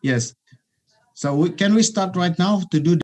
Yes. So can we start right now to do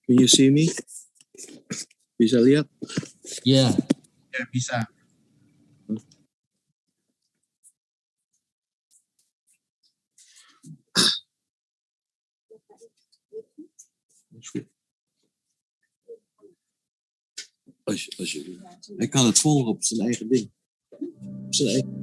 Can you see me? Bisa lihat? Ya, bisa. Alsjeblieft. Hij kan het volgen op zijn eigen ding. Op zijn eigen...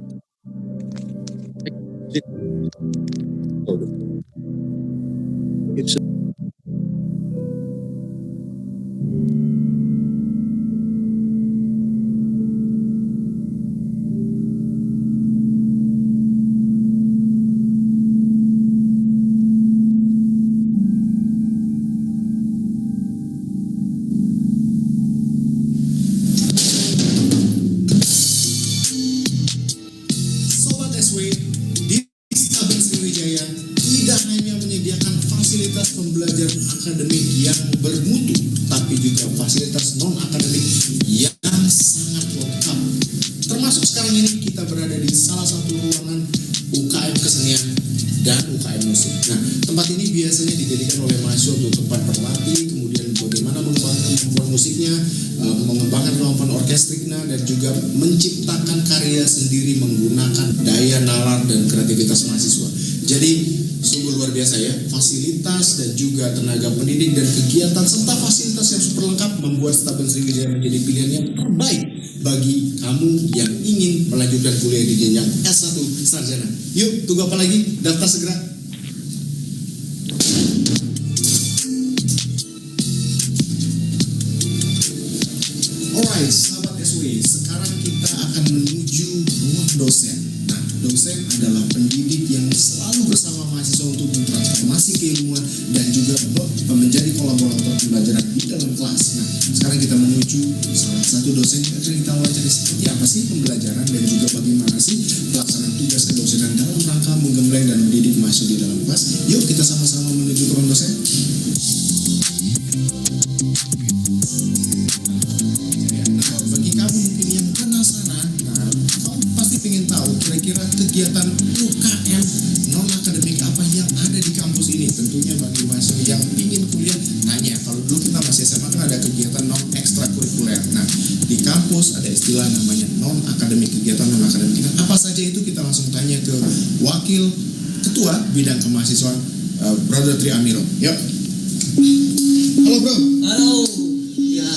Pembelajaran akademik yang bermutu, tapi juga fasilitas non-akademik yang sangat lengkap. Termasuk sekarang ini kita berada di salah satu ruangan UKM kesenian dan UKM musik. Nah, tempat ini biasanya dijadikan oleh mahasiswa untuk tempat berlatih, kemudian bagaimana mengembangkan kemampuan musiknya, mengembangkan kemampuan orkestriknya, dan juga menciptakan karya sendiri menggunakan daya nalar dan kreativitas mahasiswa. Jadi sungguh luar biasa ya, fasilitas dan juga tenaga pendidik dan kegiatan serta fasilitas yang super lengkap membuat Stabel Sriwijaya menjadi pilihan yang terbaik bagi kamu yang ingin melanjutkan kuliah di jenjang S1 sarjana. Yuk, tunggu apa lagi? Daftar segera. Alright, sahabat SW, sekarang kita akan menuju ruang dosen. Nah, dosen adalah pendidik yang selalu bersama mahasiswa untuk mentransformasi keilmuan dan juga menjadi kolaborator pembelajaran di dalam kelas. Nah, sekarang kita menuju salah satu dosen yang akan kita wawancara seperti apa sih pembelajaran dan juga bagaimana sih pelaksanaan tugas kedosenan dalam rangka menggembleng dan mendidik mahasiswa di dalam kelas. Yuk kita sama-sama menuju ke ruang dosen. Nah, bagi kamu mungkin yang penasaran, kamu pasti pengen tahu kira-kira kegiatan UKM non-akademik apa yang ada di kampus ini. Tentunya bagi mahasiswa yang ingin kuliah, tanya, kalau dulu kita masih SMA kan ada kegiatan non-ekstrakurikuler. Nah, di kampus ada istilah namanya non-akademik, kegiatan non-akademik. Nah, apa saja itu kita langsung tanya ke Wakil Ketua Bidang Kemahasiswaan, Brother Tri Amiro. Yuk. Halo bro. Halo. Ya.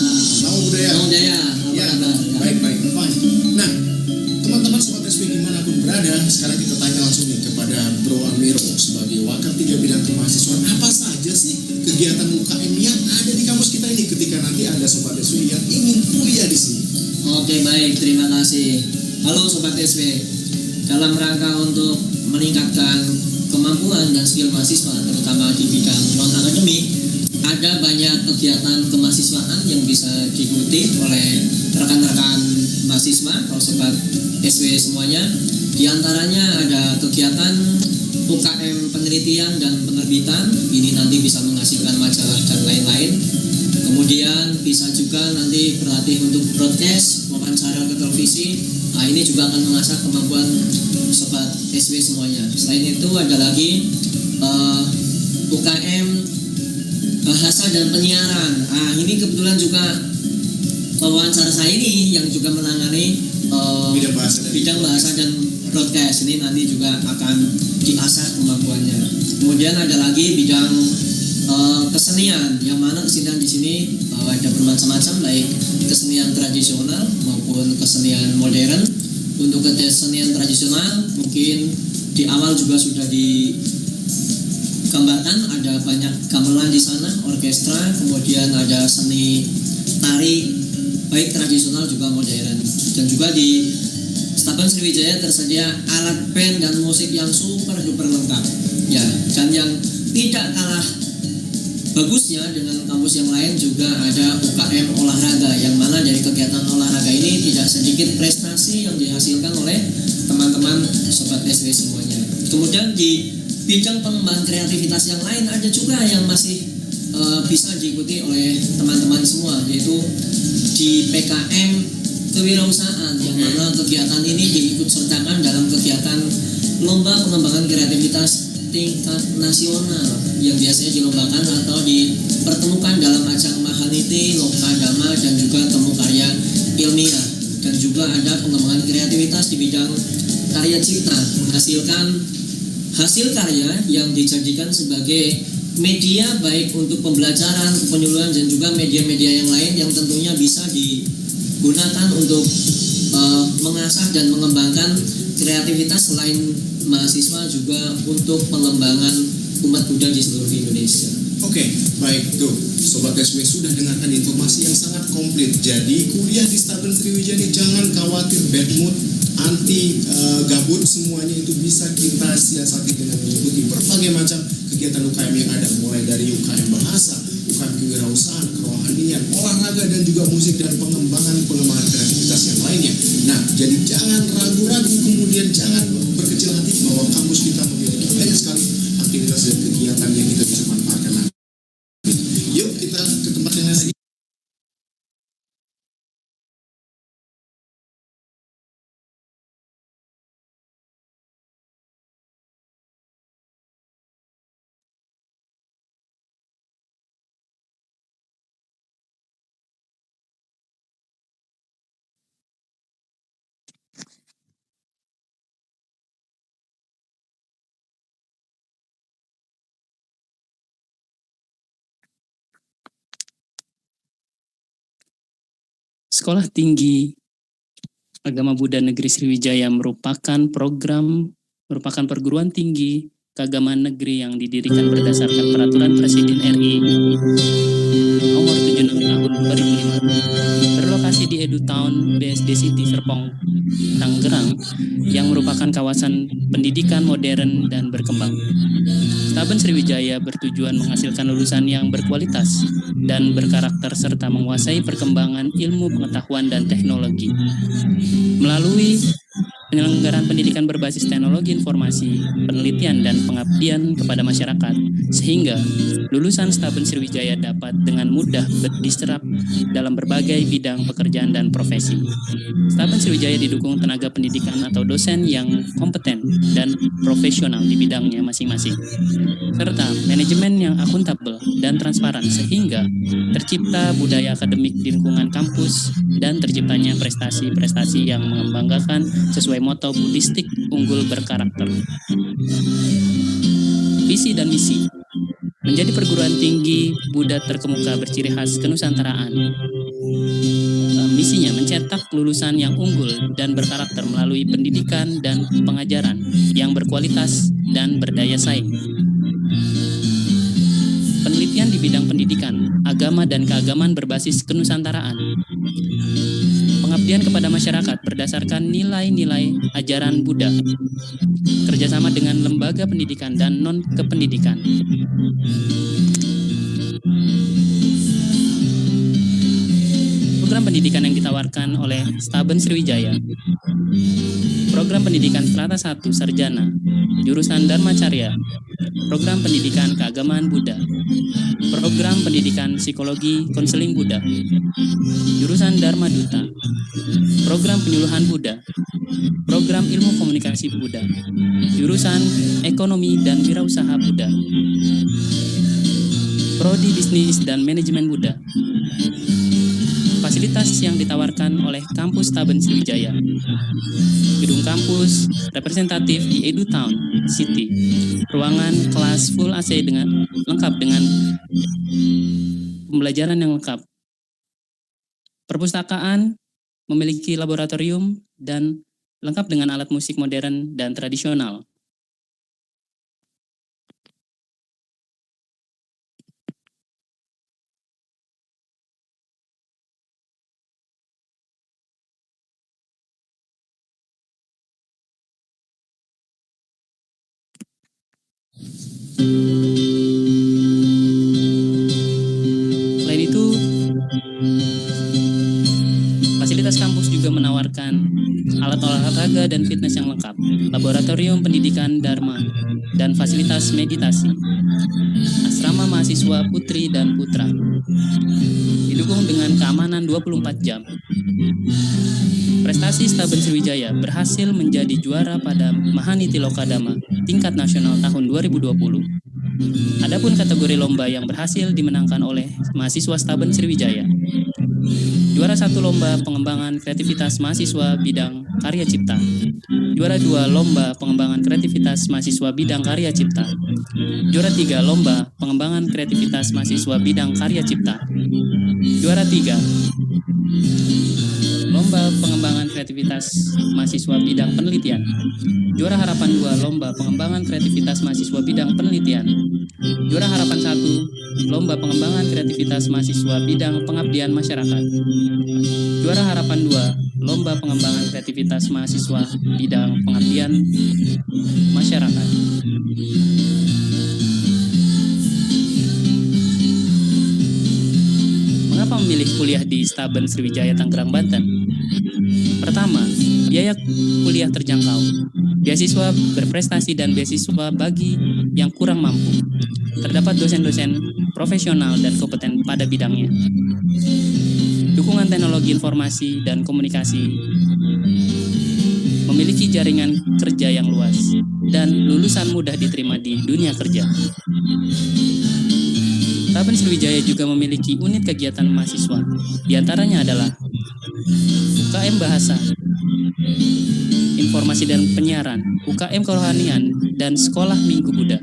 Nama budaya. Nama budaya. Ya. Baik. Fine. Nah, teman-teman sobat SW dimanapun berada, sekarang kita tanya langsung nih kepada Bro Amiro sebagai Wakil 3 Bidang Kemahasiswaan. Apa saja sih kegiatan UKM yang ada di kampus kita ini ketika nanti ada sobat SW yang ingin kuliah di sini? Oke, baik, terima kasih. Halo sobat SW. Dalam rangka untuk meningkatkan kemampuan dan skill mahasiswa terutama di bidang non-akademik, ada banyak kegiatan kemahasiswaan yang bisa diikuti oleh rekan-rekan mahasiswa atau sobat SW semuanya. Di antaranya ada kegiatan UKM penelitian dan penerbitan, ini nanti bisa menghasilkan majalah dan lain-lain. Kemudian bisa juga nanti berlatih untuk broadcast, wawancara ke televisi. Nah, ini juga akan mengasah kemampuan sobat SW semuanya. Selain itu ada lagi UKM bahasa dan penyiaran. Nah, ini kebetulan juga wawancara saya ini yang juga menangani bidang bahasa dan broadcast. Ini nanti juga akan diasah kemampuannya. Kemudian ada lagi bidang kesenian, yang mana kesenian di sini ada bermacam-macam, baik kesenian tradisional maupun kesenian modern. Untuk kesenian tradisional mungkin di awal juga sudah digambarkan, ada banyak gamelan di sana, orkestra, kemudian ada seni tari baik tradisional juga modern. Dan juga di Stabel Sriwijaya tersedia alat band dan musik yang super duper lengkap. Ya, dan yang tidak kalah bagusnya dengan kampus yang lain juga ada UKM olahraga, yang mana dari kegiatan olahraga ini tidak sedikit prestasi yang dihasilkan oleh teman-teman sobat SW semuanya. Kemudian di bidang pengembangan kreativitas yang lain ada juga yang masih bisa diikuti oleh teman-teman semua, yaitu di PKM kewirausahaan, yang mana kegiatan ini diikut sertakan dalam kegiatan lomba pengembangan kreativitas tingkat nasional yang biasanya dilombakan atau dipertemukan dalam ajang Mahaniti, Lokadama, dan juga temu karya ilmiah. Dan juga ada pengembangan kreativitas di bidang karya cipta, menghasilkan hasil karya yang dijadikan sebagai media baik untuk pembelajaran, penyuluhan, dan juga media-media yang lain yang tentunya bisa digunakan untuk mengasah dan mengembangkan kreativitas selain mahasiswa, juga untuk pengembangan umat Buddha di seluruh Indonesia. Oke, baik tuh Sobat SW sudah dengarkan informasi yang sangat komplit. Jadi kuliah di Staben Sriwijaya ini jangan khawatir bad mood, anti gabut, semuanya itu bisa kita siasati dengan mengikuti berbagai macam kegiatan UKM yang ada, mulai dari UKM bahasa, UKM kewirausahaan, kerohanian, olahraga, dan juga musik dan pengembangan kreativitas yang lainnya. Nah, jadi jangan ragu-ragu, kemudian jangan berkecil hati bahwa kampus kita memiliki banyak sekali aktivitas dan kegiatan yang kita bisa manfaatkan. Yuk kita ke tempat yang lain lagi. Sekolah Tinggi Agama Buddha Negeri Sriwijaya merupakan perguruan tinggi keagamaan negeri yang didirikan berdasarkan Peraturan Presiden RI Nomor 76 Tahun 2005. Berlokasi di Edu Town, BSD City, Serpong, Tangerang, yang merupakan kawasan pendidikan modern dan berkembang. Staben Sriwijaya bertujuan menghasilkan lulusan yang berkualitas dan berkarakter serta menguasai perkembangan ilmu pengetahuan dan teknologi. Melalui penyelenggaraan pendidikan berbasis teknologi informasi, penelitian, dan pengabdian kepada masyarakat, sehingga lulusan Staben Sriwijaya dapat dengan mudah berdiserap dalam berbagai bidang pekerjaan dan profesi. Staben Sriwijaya didukung tenaga pendidikan atau dosen yang kompeten dan profesional di bidangnya masing-masing, serta manajemen yang akuntabel dan transparan, sehingga tercipta budaya akademik di lingkungan kampus dan terciptanya prestasi-prestasi yang membanggakan sesuai moto Buddhistik unggul berkarakter. Visi dan misi: menjadi perguruan tinggi Buddha terkemuka berciri khas kenusantaraan. Misinya mencetak lulusan yang unggul dan berkarakter melalui pendidikan dan pengajaran yang berkualitas dan berdaya saing. Penelitian di bidang pendidikan, agama, dan keagamaan berbasis kenusantaraan. Pengabdian kepada masyarakat berdasarkan nilai-nilai ajaran Buddha. Kerjasama dengan lembaga pendidikan dan non-kependidikan. Program pendidikan yang ditawarkan oleh Staben Sriwijaya. Program pendidikan Strata 1 Sarjana, jurusan Dharma Carya. Program pendidikan keagamaan Buddha. Program pendidikan psikologi konseling Buddha, jurusan Dharma Duta. Program penyuluhan Buddha. Program ilmu komunikasi Buddha, jurusan ekonomi dan wirausaha Buddha. Prodi bisnis dan manajemen Buddha. Fasilitas yang ditawarkan oleh kampus Staben Sriwijaya. Gedung kampus representatif di Edu Town City. Ruangan kelas full AC lengkap dengan pembelajaran yang lengkap. Perpustakaan memiliki laboratorium dan lengkap dengan alat musik modern dan tradisional. Selain itu, fasilitas kampus juga menawarkan alat olahraga dan fitness yang lengkap, laboratorium pendidikan Dharma, dan fasilitas meditasi. Asrama mahasiswa putri dan putra. Didukung dengan keamanan 24 jam. Prestasi prestasi Staben Sriwijaya berhasil menjadi juara pada Mahaniti Lokadama tingkat nasional tahun 2020. Adapun kategori lomba yang berhasil dimenangkan oleh mahasiswa Staben Sriwijaya. Juara 1 lomba pengembangan kreativitas mahasiswa bidang karya cipta. Juara 2 lomba pengembangan kreativitas mahasiswa bidang karya cipta. Juara 3 lomba pengembangan kreativitas mahasiswa bidang karya cipta. Juara 3 lomba pengembangan kreativitas mahasiswa bidang penelitian. Juara harapan 2 lomba pengembangan kreativitas mahasiswa bidang penelitian. Juara harapan 1 lomba pengembangan kreativitas mahasiswa bidang pengabdian masyarakat. Juara harapan 2 lomba pengembangan kreativitas mahasiswa bidang pengabdian masyarakat. Mengapa memilih kuliah di Staben Sriwijaya Tangerang, Banten? Pertama, biaya kuliah terjangkau. Beasiswa berprestasi dan beasiswa bagi yang kurang mampu. Terdapat dosen-dosen profesional dan kompeten pada bidangnya. Dukungan teknologi informasi dan komunikasi. Memiliki jaringan kerja yang luas dan lulusan mudah diterima di dunia kerja. Staben Sriwijaya juga memiliki unit kegiatan mahasiswa. Di antaranya adalah UKM Bahasa, Informasi dan Penyiaran, UKM Kerohanian dan Sekolah Minggu Buddha,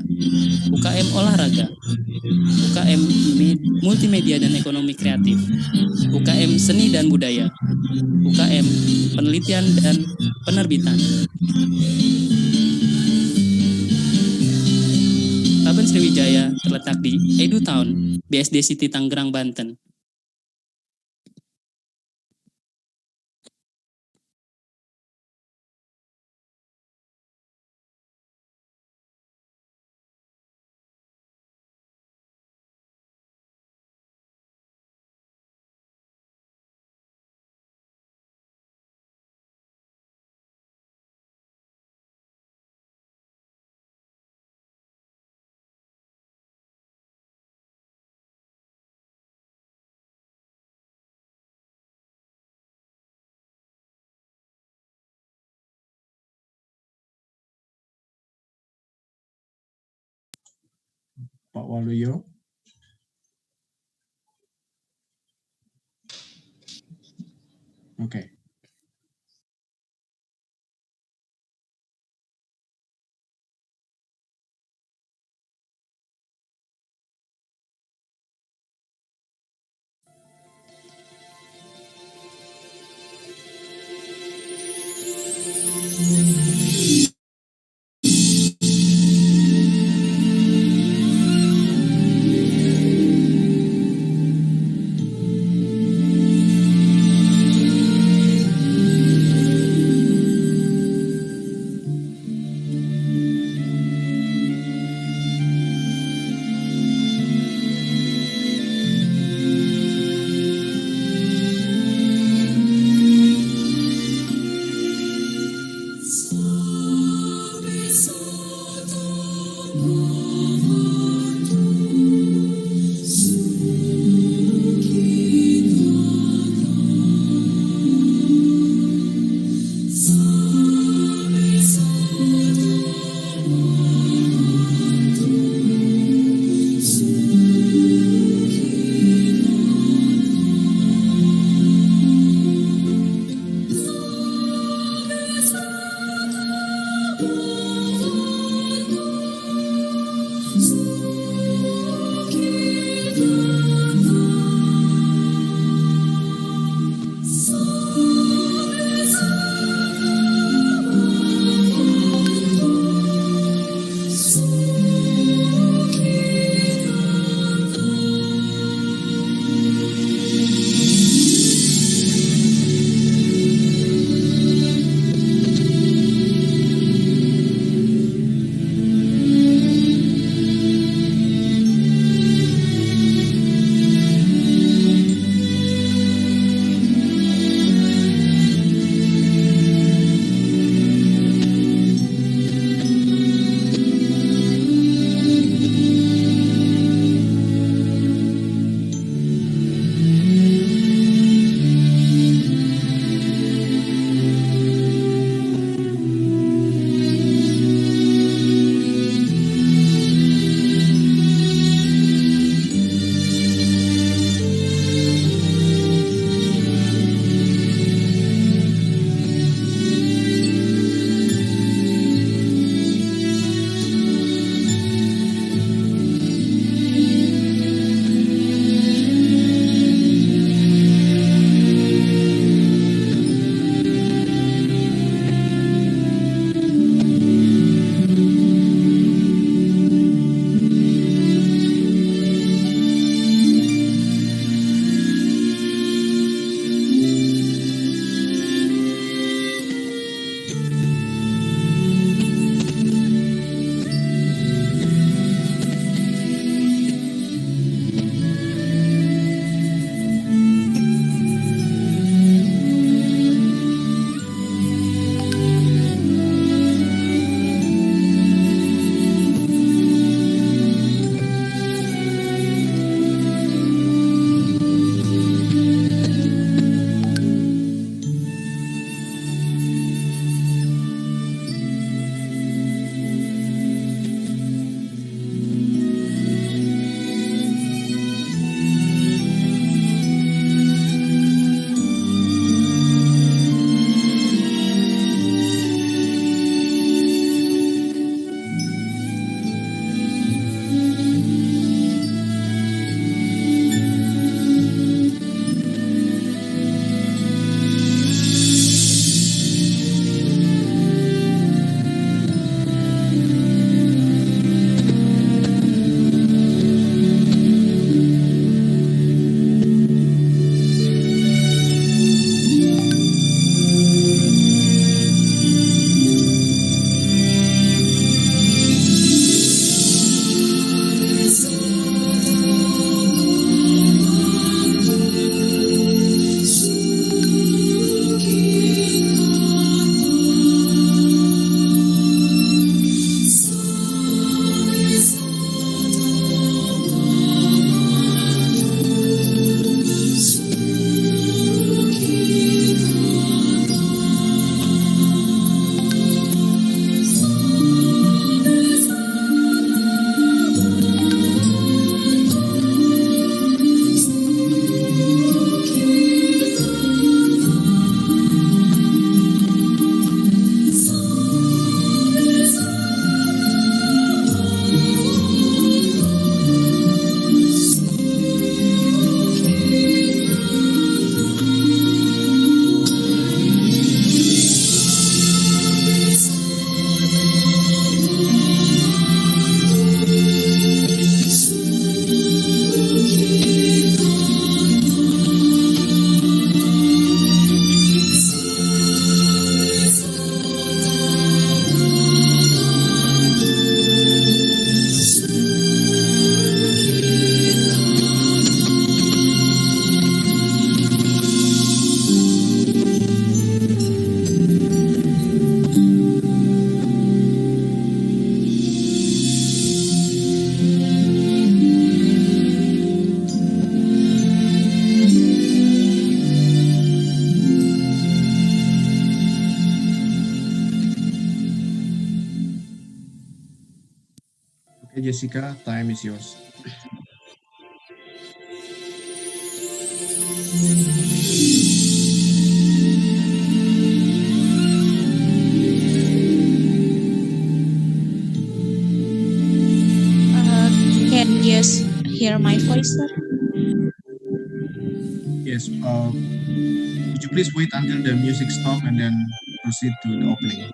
UKM Olahraga, UKM Multimedia dan Ekonomi Kreatif, UKM Seni dan Budaya, UKM Penelitian dan Penerbitan. Staben Sriwijaya terletak di Edu Town, BSD City, Tangerang, Banten. Pak Waluyo. Oke. Jessica, time is yours. Can you just hear my voice, sir? Yes. Would you please wait until the music stop and then proceed to the opening?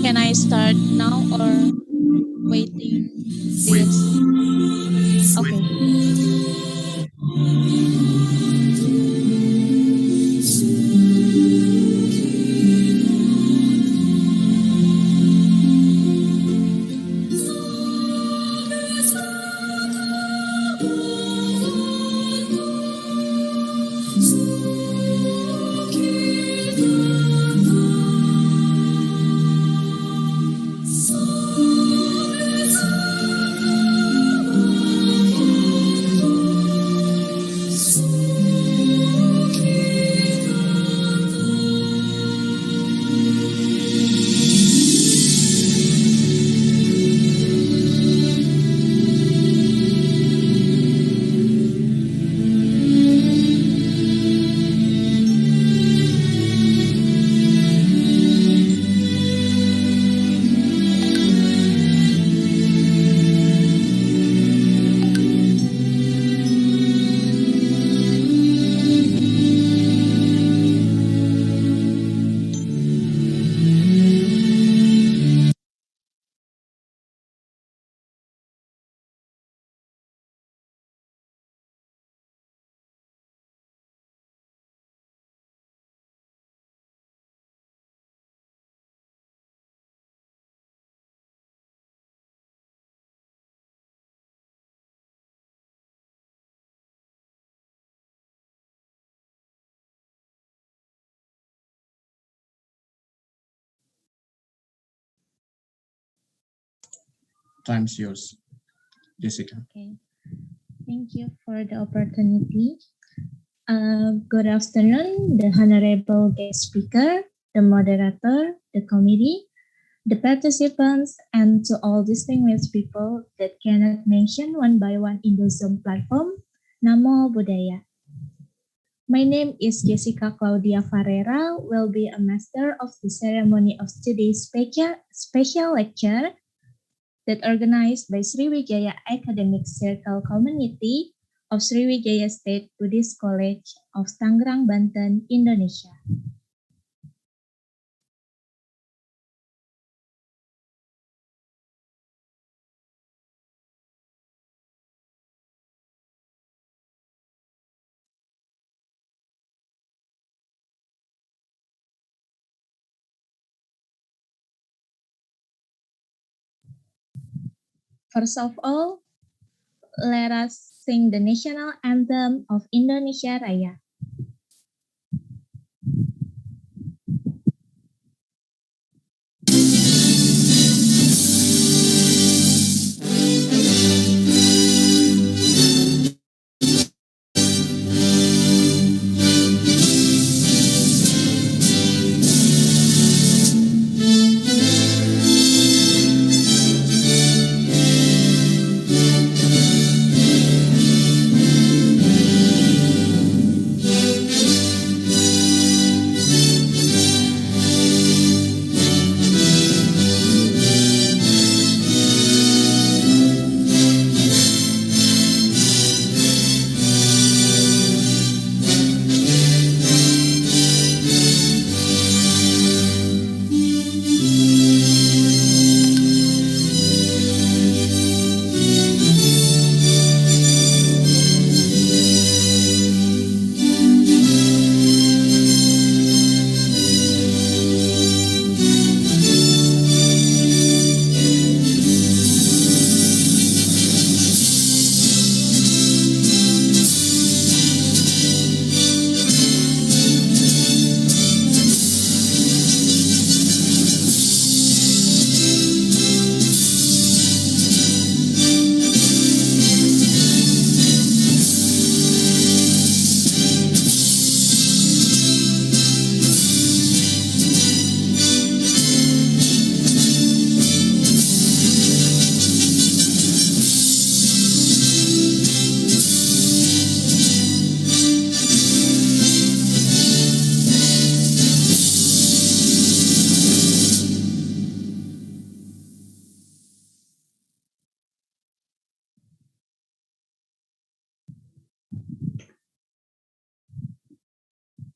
Can I start now or waiting? Wait. Okay. Time's yours, Jessica. Okay. Thank you for the opportunity. Good afternoon, the Honorable Guest Speaker, the Moderator, the committee, the participants, and to all distinguished people that cannot mention one by one in the Zoom platform. Namo Buddhaya. My name is Jessica Claudia Ferreira, will be a master of the ceremony of today's special lecture that organized by Sriwijaya Academic Circle Community of Sriwijaya State Buddhist College of Tangerang, Banten, Indonesia. First of all, let us sing the national anthem of Indonesia Raya.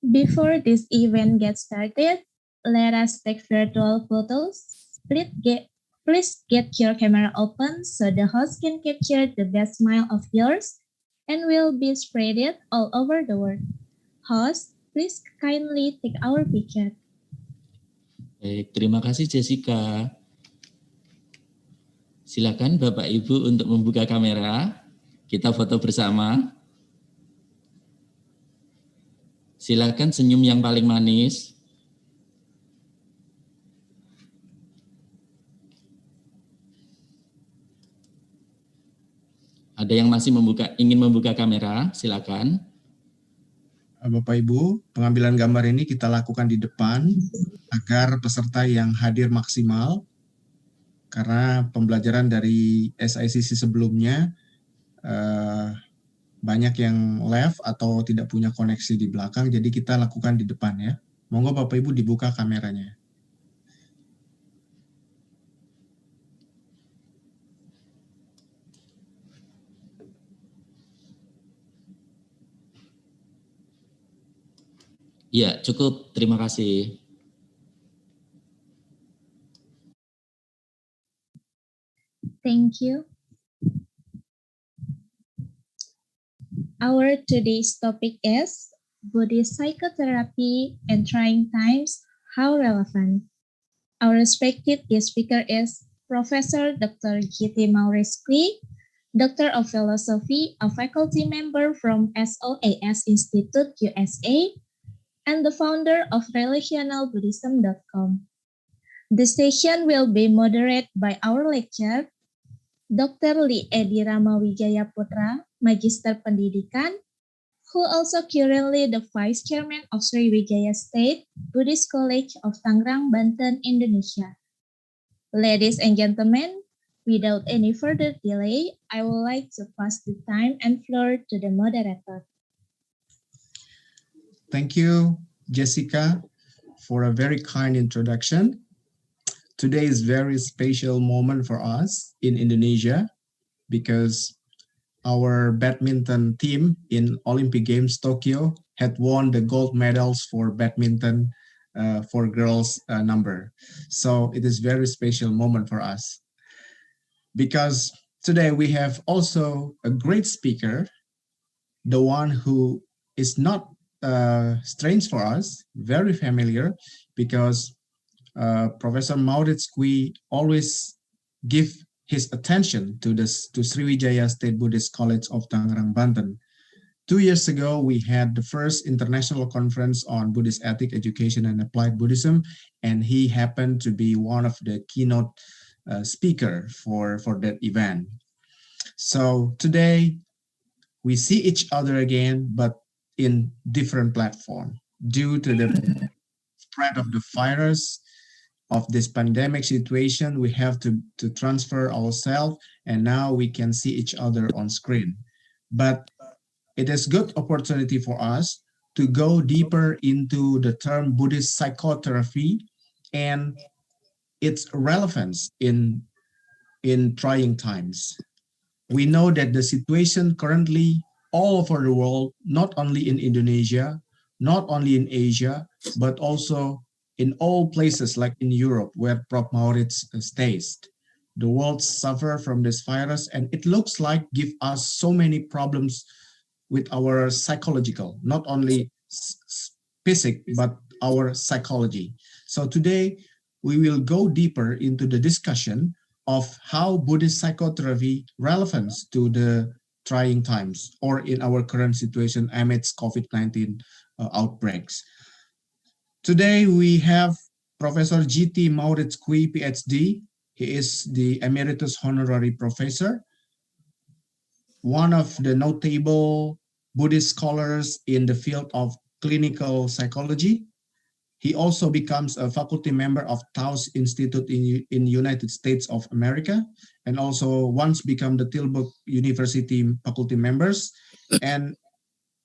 Before this event gets started, let us take virtual photos. Please get your camera open so the host can capture the best smile of yours and will be spread it all over the world. Host, please kindly take our picture. Baik, terima kasih Jessica. Silakan Bapak Ibu untuk membuka kamera. Kita foto bersama. Silakan senyum yang paling manis. Ada yang masih ingin membuka kamera? Silakan. Bapak Ibu, pengambilan gambar ini kita lakukan di depan agar peserta yang hadir maksimal, karena pembelajaran dari SACC sebelumnya banyak yang left atau tidak punya koneksi di belakang, jadi kita lakukan di depan ya. Monggo Bapak Ibu dibuka kameranya. Ya, cukup. Terima kasih. Thank you. Our today's topic is Buddhist psychotherapy and trying times, how relevant. Our respected guest speaker is Professor Dr. Maurits Kwee, Doctor of Philosophy, a faculty member from SOAS Institute, USA, and the founder of RelationalBuddhism.com. The session will be moderated by our lecturer, Dr. Edi Ramawijaya Putra, Magister Pendidikan, who also currently the Vice Chairman of Sriwijaya State Buddhist College of Tangerang, Banten, Indonesia. Ladies and gentlemen, without any further delay, I would like to pass the time and floor to the moderator. Thank you, Jessica, for a very kind introduction. Today is a very special moment for us in Indonesia because our badminton team in Olympic Games Tokyo had won the gold medals for badminton for girls number. So it is a very special moment for us because today we have also a great speaker, the one who is not strange for us, very familiar, because Professor Maurits Kwee always give his attention to Sriwijaya State Buddhist College of Tangerang, Banten. 2 years ago, we had the first international conference on Buddhist ethic, education, and applied Buddhism, and he happened to be one of the keynote speaker for that event. So today, we see each other again, but in different platform due to the spread of the virus of this pandemic situation. We have to transfer ourselves, and now we can see each other on screen. But it is good opportunity for us to go deeper into the term Buddhist psychotherapy and its relevance in trying times. We know that the situation currently all over the world, not only in Indonesia, not only in Asia, but also in all places like in Europe where Prof. Maurits stays. The world suffer from this virus, and it looks like give us so many problems with our psychological, not only physic, but our psychology. So today we will go deeper into the discussion of how Buddhist psychotherapy relevance to the trying times or in our current situation amidst COVID-19 outbreaks. Today we have Professor Maurits Kwee, Ph.D. He is the Emeritus Honorary Professor, one of the notable Buddhist scholars in the field of clinical psychology. He also becomes a faculty member of Taos Institute in United States of America, and also once become the Tilburg University faculty members. And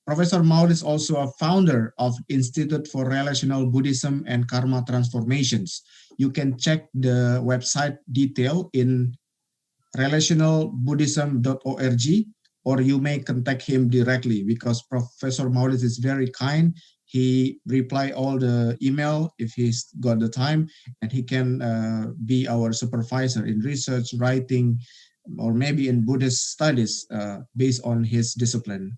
Professor Maurits is also a founder of Institute for Relational Buddhism and Karma Transformations. You can check the website detail in relationalbuddhism.org, or you may contact him directly, because Professor Maurits is very kind. He reply all the email if he's got the time, and he can be our supervisor in research, writing, or maybe in Buddhist studies based on his discipline.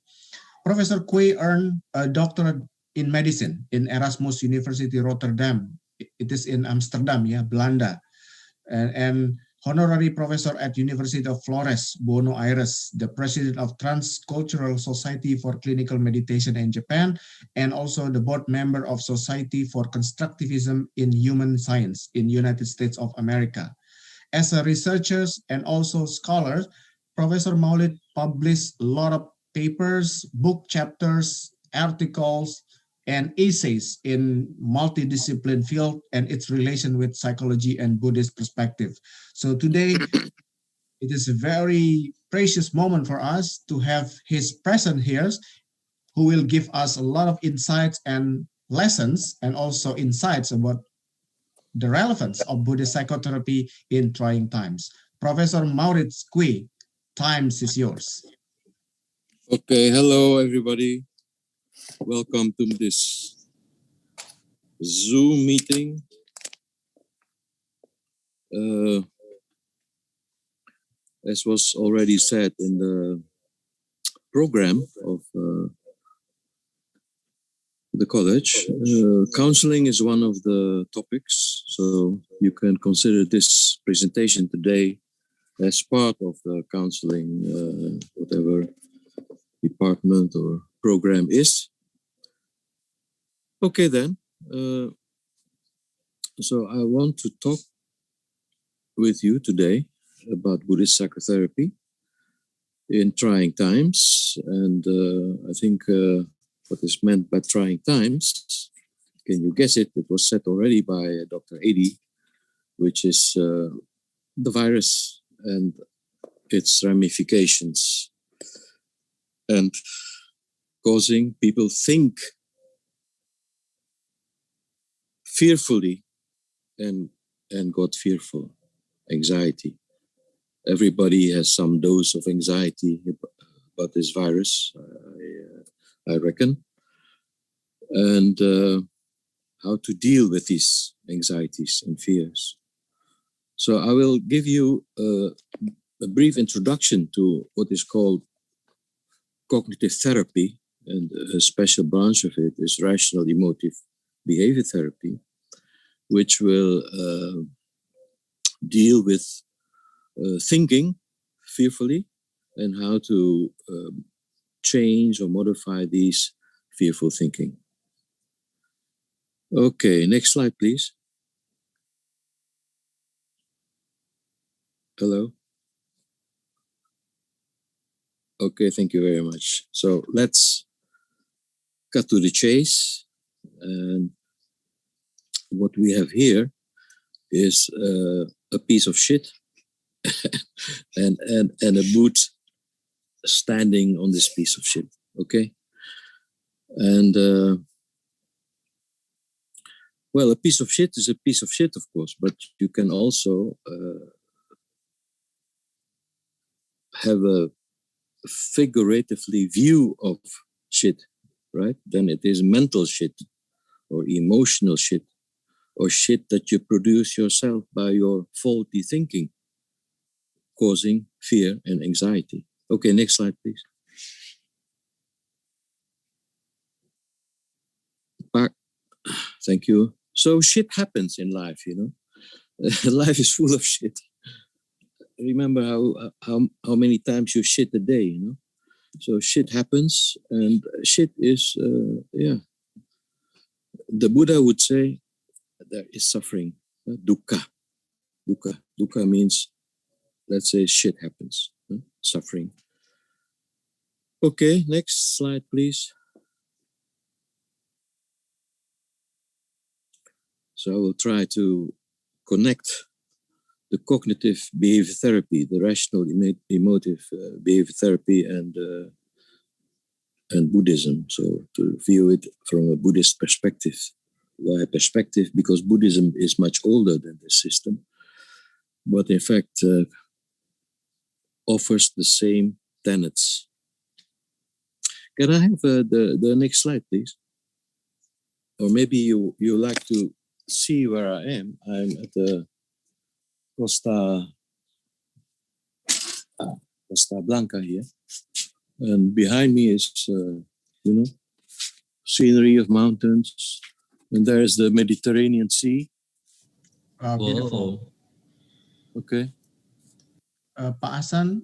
Professor Kwee earned a doctorate in medicine in Erasmus University Rotterdam. It is in Amsterdam, Belanda. And honorary professor at University of Flores, Buenos Aires, the president of Transcultural Society for Clinical Meditation in Japan, and also the board member of Society for Constructivism in Human Science in United States of America. As a researcher and also scholar, Professor Maurits published a lot of papers, book chapters, articles, and essays in multidiscipline field and its relation with psychology and Buddhist perspective. So today, it is a very precious moment for us to have his presence here, who will give us a lot of insights and lessons, and also insights about the relevance of Buddhist psychotherapy in trying times. Professor Maurits Kwee, times is yours. Okay, hello everybody. Welcome to this Zoom meeting. As was already said in the program of the college, counseling is one of the topics, so you can consider this presentation today as part of the counseling, whatever department or program is. Okay then, so I want to talk with you today about Buddhist psychotherapy in trying times, and I think what is meant by trying times, can you guess it? It was said already by Dr. Edi, which is the virus and its ramifications, and causing people think fearfully and got fearful, anxiety. Everybody has some dose of anxiety about this virus, I reckon, and how to deal with these anxieties and fears. So I will give you a brief introduction to what is called cognitive therapy, and a special branch of it is rational emotive behavior therapy, which will deal with thinking fearfully and how to change or modify these fearful thinking. Okay, next slide, please. Hello? Okay, thank you very much. So let's cut to the chase. And what we have here is a piece of shit and a boot standing on this piece of shit, okay? And well, a piece of shit is a piece of shit, of course, but you can also have a figuratively view of shit, right? Then it is mental shit or emotional shit or shit that you produce yourself by your faulty thinking, causing fear and anxiety. Okay, next slide, please. Back. Thank you. So shit happens in life, you know. Life is full of shit. Remember how many times you shit a day, you know. So shit happens, and shit is, the Buddha would say there is suffering, dukkha. Dukkha means, let's say, shit happens, suffering. Okay, next slide, please. So I will try to connect the cognitive behavior therapy, the rational emotive behavior therapy, and Buddhism. So to view it from a Buddhist perspective. Why perspective? Because Buddhism is much older than this system, but in fact offers the same tenets Can I have the next slide, please? Or maybe you like to see where I am. I'm at the Costa Blanca here. And behind me is, scenery of mountains. And there's the Mediterranean Sea. Beautiful. Okay. Pak Hasan,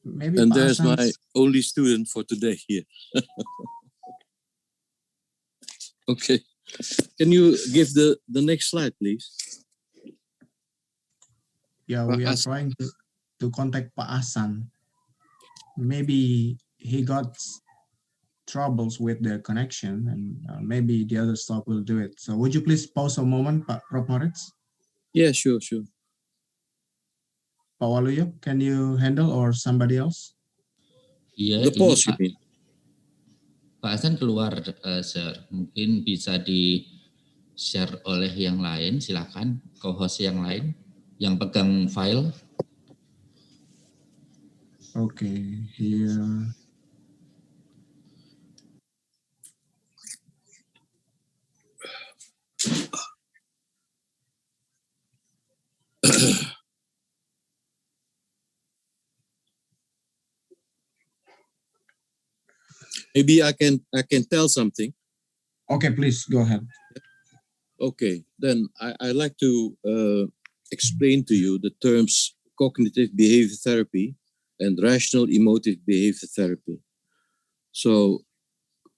maybe and Pak there's Hasan's- my only student for today here. Okay. Can you give the next slide, please? Yeah, we are trying to contact Pak Hasan. Maybe he got troubles with the connection, and maybe the other staff will do it. So would you please pause a moment, Prof. Maurits? Yeah, sure. Pak Waluyo, can you handle, or somebody else? Iya, The pause, you ini mean? Pak Hasan keluar, Sir. Mungkin bisa di-share oleh yang lain, silakan. Co-host yang lain, yang pegang file. Okay, here. Maybe I can tell something. Okay, please go ahead. Okay, then I like to explain to you the terms cognitive behavior therapy and rational emotive behavior therapy. So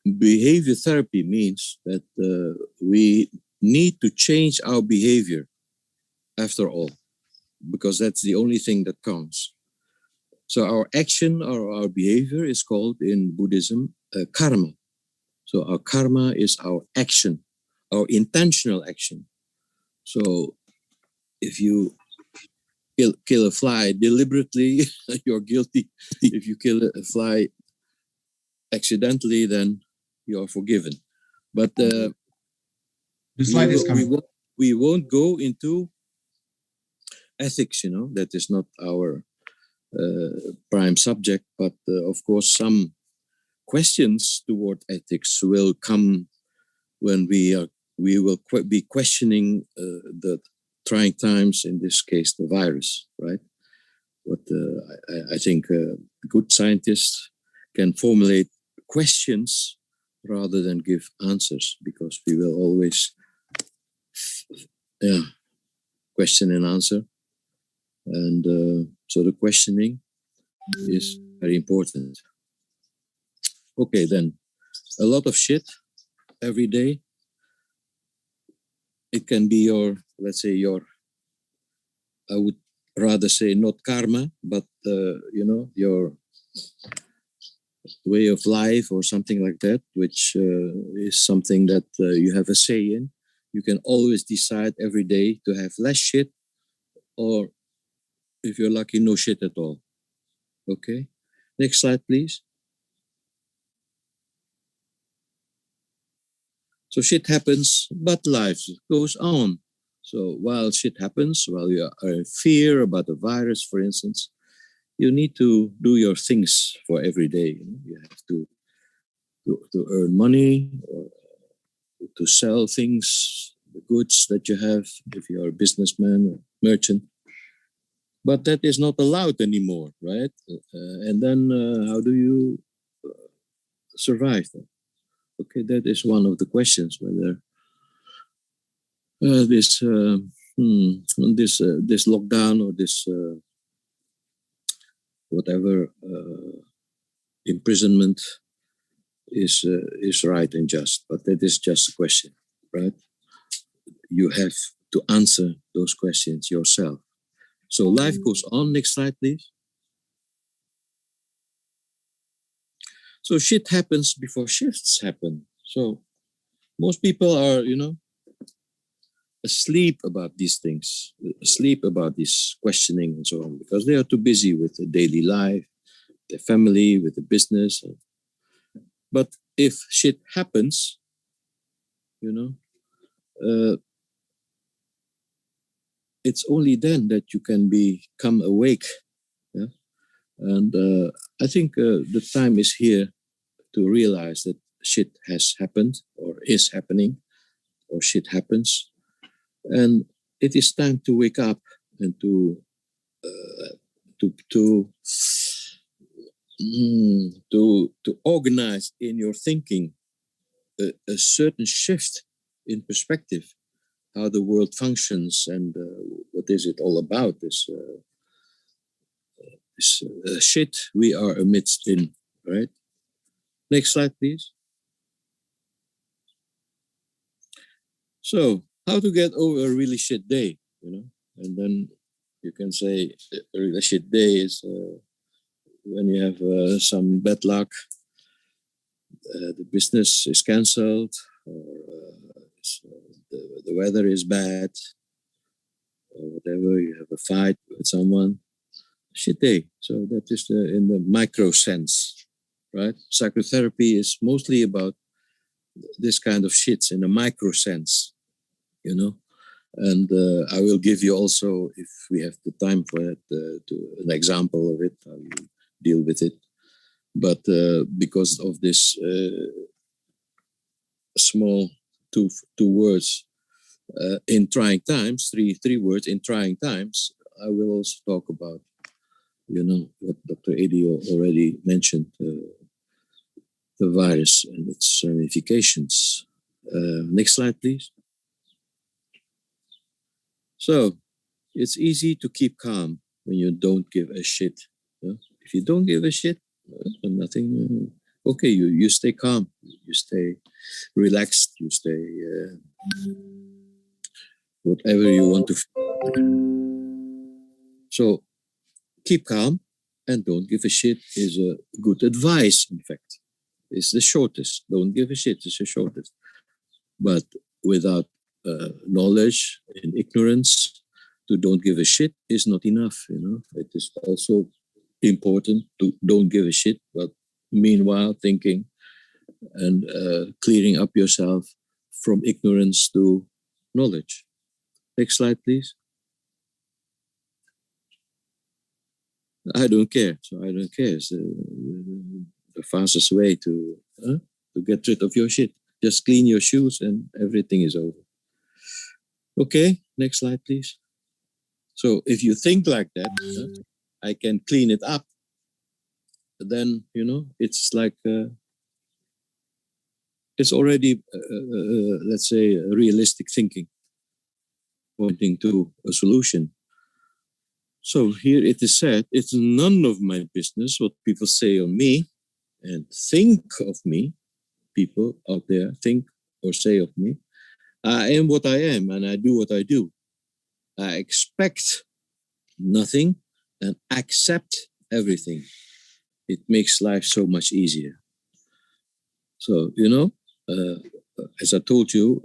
behavior therapy means that we need to change our behavior after all, because that's the only thing that counts. So our action or our behavior is called in Buddhism karma. So our karma is our action, our intentional action. So if you kill a fly deliberately, you're guilty. If you kill a fly accidentally, then you are forgiven. But The slide is coming. we won't go into ethics, that is not our prime subject, but of course some questions toward ethics will come when we will be questioning the trying times, in this case the virus, right? But I think good scientists can formulate questions rather than give answers, because we will always question and answer. And so the questioning is very important. Okay, then a lot of shit every day. It can be your, let's say I would rather say not karma, but your way of life or something like that, which is something that you have a say in. You can always decide every day to have less shit, or if you're lucky, no shit at all. Okay, next slide, please. So shit happens, but life goes on. So while shit happens, while you are in fear about the virus, for instance, you need to do your things for every day. You have to earn money, or to sell things, the goods that you have, if you're a businessman or merchant. But that is not allowed anymore, right? And then how do you survive? Okay, that is one of the questions, whether this lockdown or this whatever imprisonment is right and just. But that is just a question, right? You have to answer those questions yourself. So life goes on. Next slide, please. So shit happens before shifts happen. So most people are, asleep about these things, asleep about this questioning and so on, because they are too busy with the daily life, their family, with the business. But if shit happens, it's only then that you can become awake. Yeah? And I think the time is here to realize that shit has happened or is happening or shit happens. And it is time to wake up and to organize in your thinking a certain shift in perspective, how the world functions and what is it all about, this shit we are amidst in, right? Next slide, please. So, how to get over a really shit day, you know? And then you can say a really shit day is when you have some bad luck, the business is cancelled, or the weather is bad, or whatever, you have a fight with someone. Shit day. So that is in the micro sense, right? Psychotherapy is mostly about this kind of shits in a micro sense, you know. And I will give you also, if we have the time for it, an example of it, how you deal with it. But because of this small two words, in trying times, three words, in trying times, I will also talk about, you know, what Dr. Edi already mentioned, the virus and its ramifications. Next slide, please. So, it's easy to keep calm when you don't give a shit. You know? If you don't give a shit, nothing, okay, you stay calm, you stay relaxed, you stay whatever you want to feel. So, keep calm and don't give a shit is a good advice, in fact. It's the shortest. Don't give a shit is the shortest. But without knowledge and ignorance, to don't give a shit is not enough, you know. It is also important to don't give a shit, but meanwhile thinking and clearing up yourself from ignorance to knowledge. Next slide, please. I don't care. So I don't care. It's the fastest way to get rid of your shit. Just clean your shoes and everything is over. Okay, next slide, please. So if you think like that, I can clean it up. Then, you know, it's like, it's already, let's say, realistic thinking, pointing to a solution. So here it is said, it's none of my business what people say on me and think of me. People out there think or say of me. I am what I am and I do what I do. I expect nothing and accept everything. It makes life so much easier. So, you know, as I told you,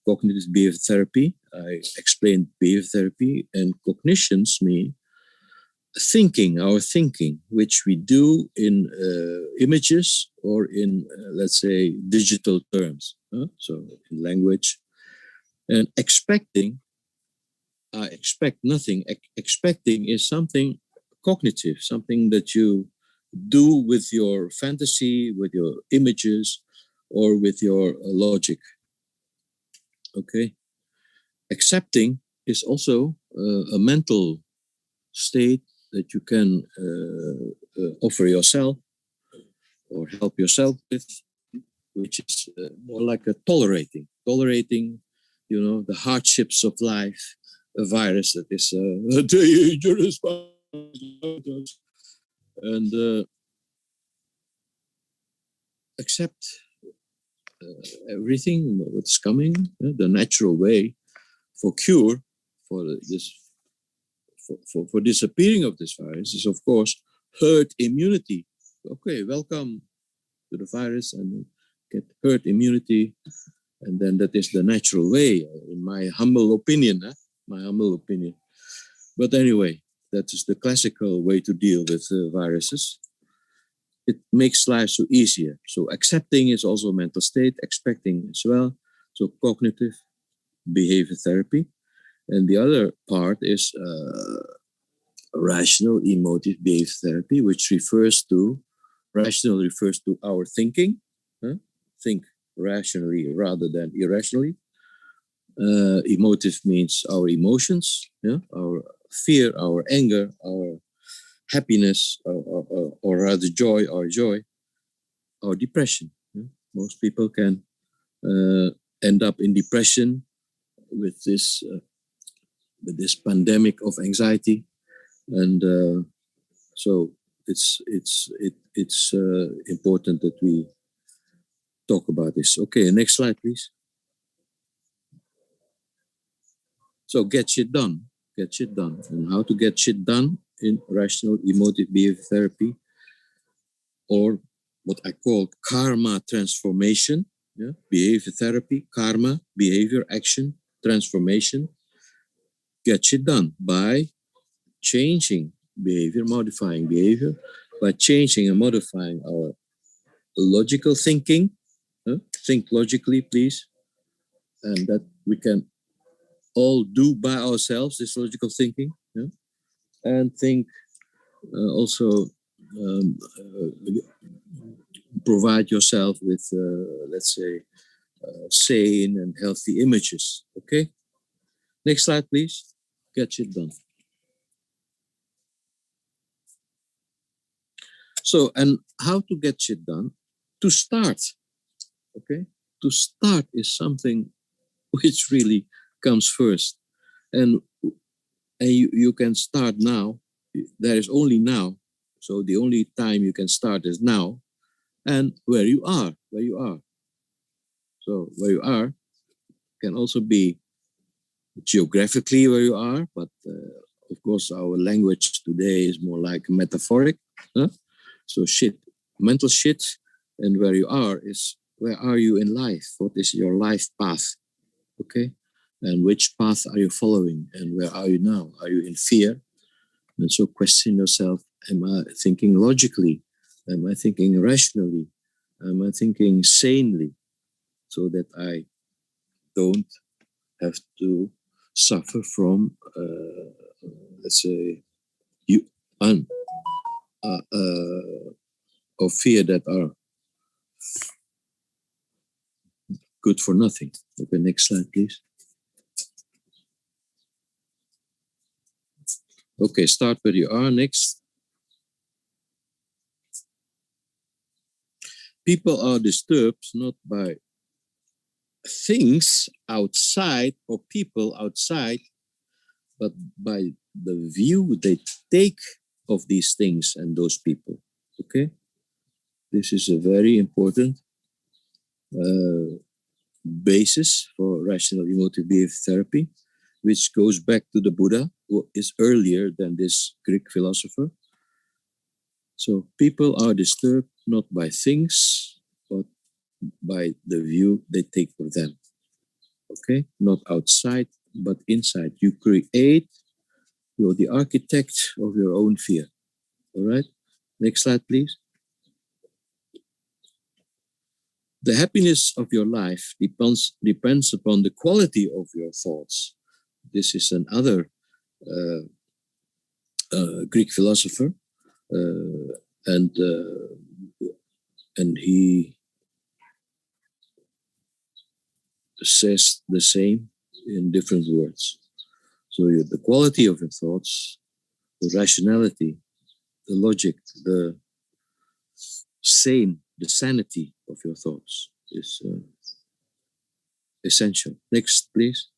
cognitive behavior therapy, I explained behavior therapy, and cognitions mean thinking, our thinking, which we do in images or in, let's say, digital terms. So in language. And expecting, I expect nothing. Expecting is something cognitive, something that you do with your fantasy, with your images, or with your logic. Okay. Accepting is also a mental state that you can offer yourself or help yourself with, which is more like a tolerating, you know, the hardships of life, a virus that is dangerous, and accept everything what's coming. The natural way for cure for this, for disappearing of this virus is, of course, herd immunity. Okay, welcome to the virus and get herd immunity, and then that is the natural way, in my humble opinion. But anyway, that is the classical way to deal with viruses. It makes life so easier. So accepting is also a mental state, expecting as well. So cognitive behavior therapy. And the other part is rational emotive behavior therapy, which refers to Rational refers to our thinking. Think rationally rather than irrationally. Emotive means our emotions, our fear, our anger, our happiness, or rather joy, or depression. Most people can end up in depression with this pandemic of anxiety, and so it's important that we talk about this. Okay, next slide, please. So get shit done, and how to get shit done in rational emotive behavior therapy, or what I call karma transformation. Behavior therapy, karma, behavior, action, transformation. Get shit done by changing behavior, modifying behavior, by changing and modifying our logical thinking. Think logically, please, and that we can all do by ourselves, this logical thinking, and think also provide yourself with, let's say, sane and healthy images. Okay, next slide, please. Get shit done. So, and how to get shit done? To start, okay? To start is something which really comes first. And you can start now. There is only now. So the only time you can start is now. And where you are. So where you are can also be geographically where you are, but of course our language today is more like metaphoric. So shit, mental shit, and where you are is where are you in life? What is your life path? Okay, and which path are you following? And where are you now? Are you in fear? And so question yourself: am I thinking logically? Am I thinking rationally? Am I thinking sanely? So that I don't have to suffer from, let's say, or fear that are good for nothing. Okay, next slide, please. Okay, start where you are. Next. People are disturbed not by things outside or people outside, but by the view they take of these things and those people. Okay, this is a very important basis for rational emotive behavior therapy, which goes back to the Buddha, who is earlier than this Greek philosopher. So people are disturbed not by things, but by the view they take of them. Okay, not outside, but inside. You create, you're the architect of your own fear. All right, next slide, please. The happiness of your life depends upon the quality of your thoughts. This is another Greek philosopher, and he says the same in different words. So the quality of your thoughts, the rationality, the logic, the sanity of your thoughts is essential. Next, please.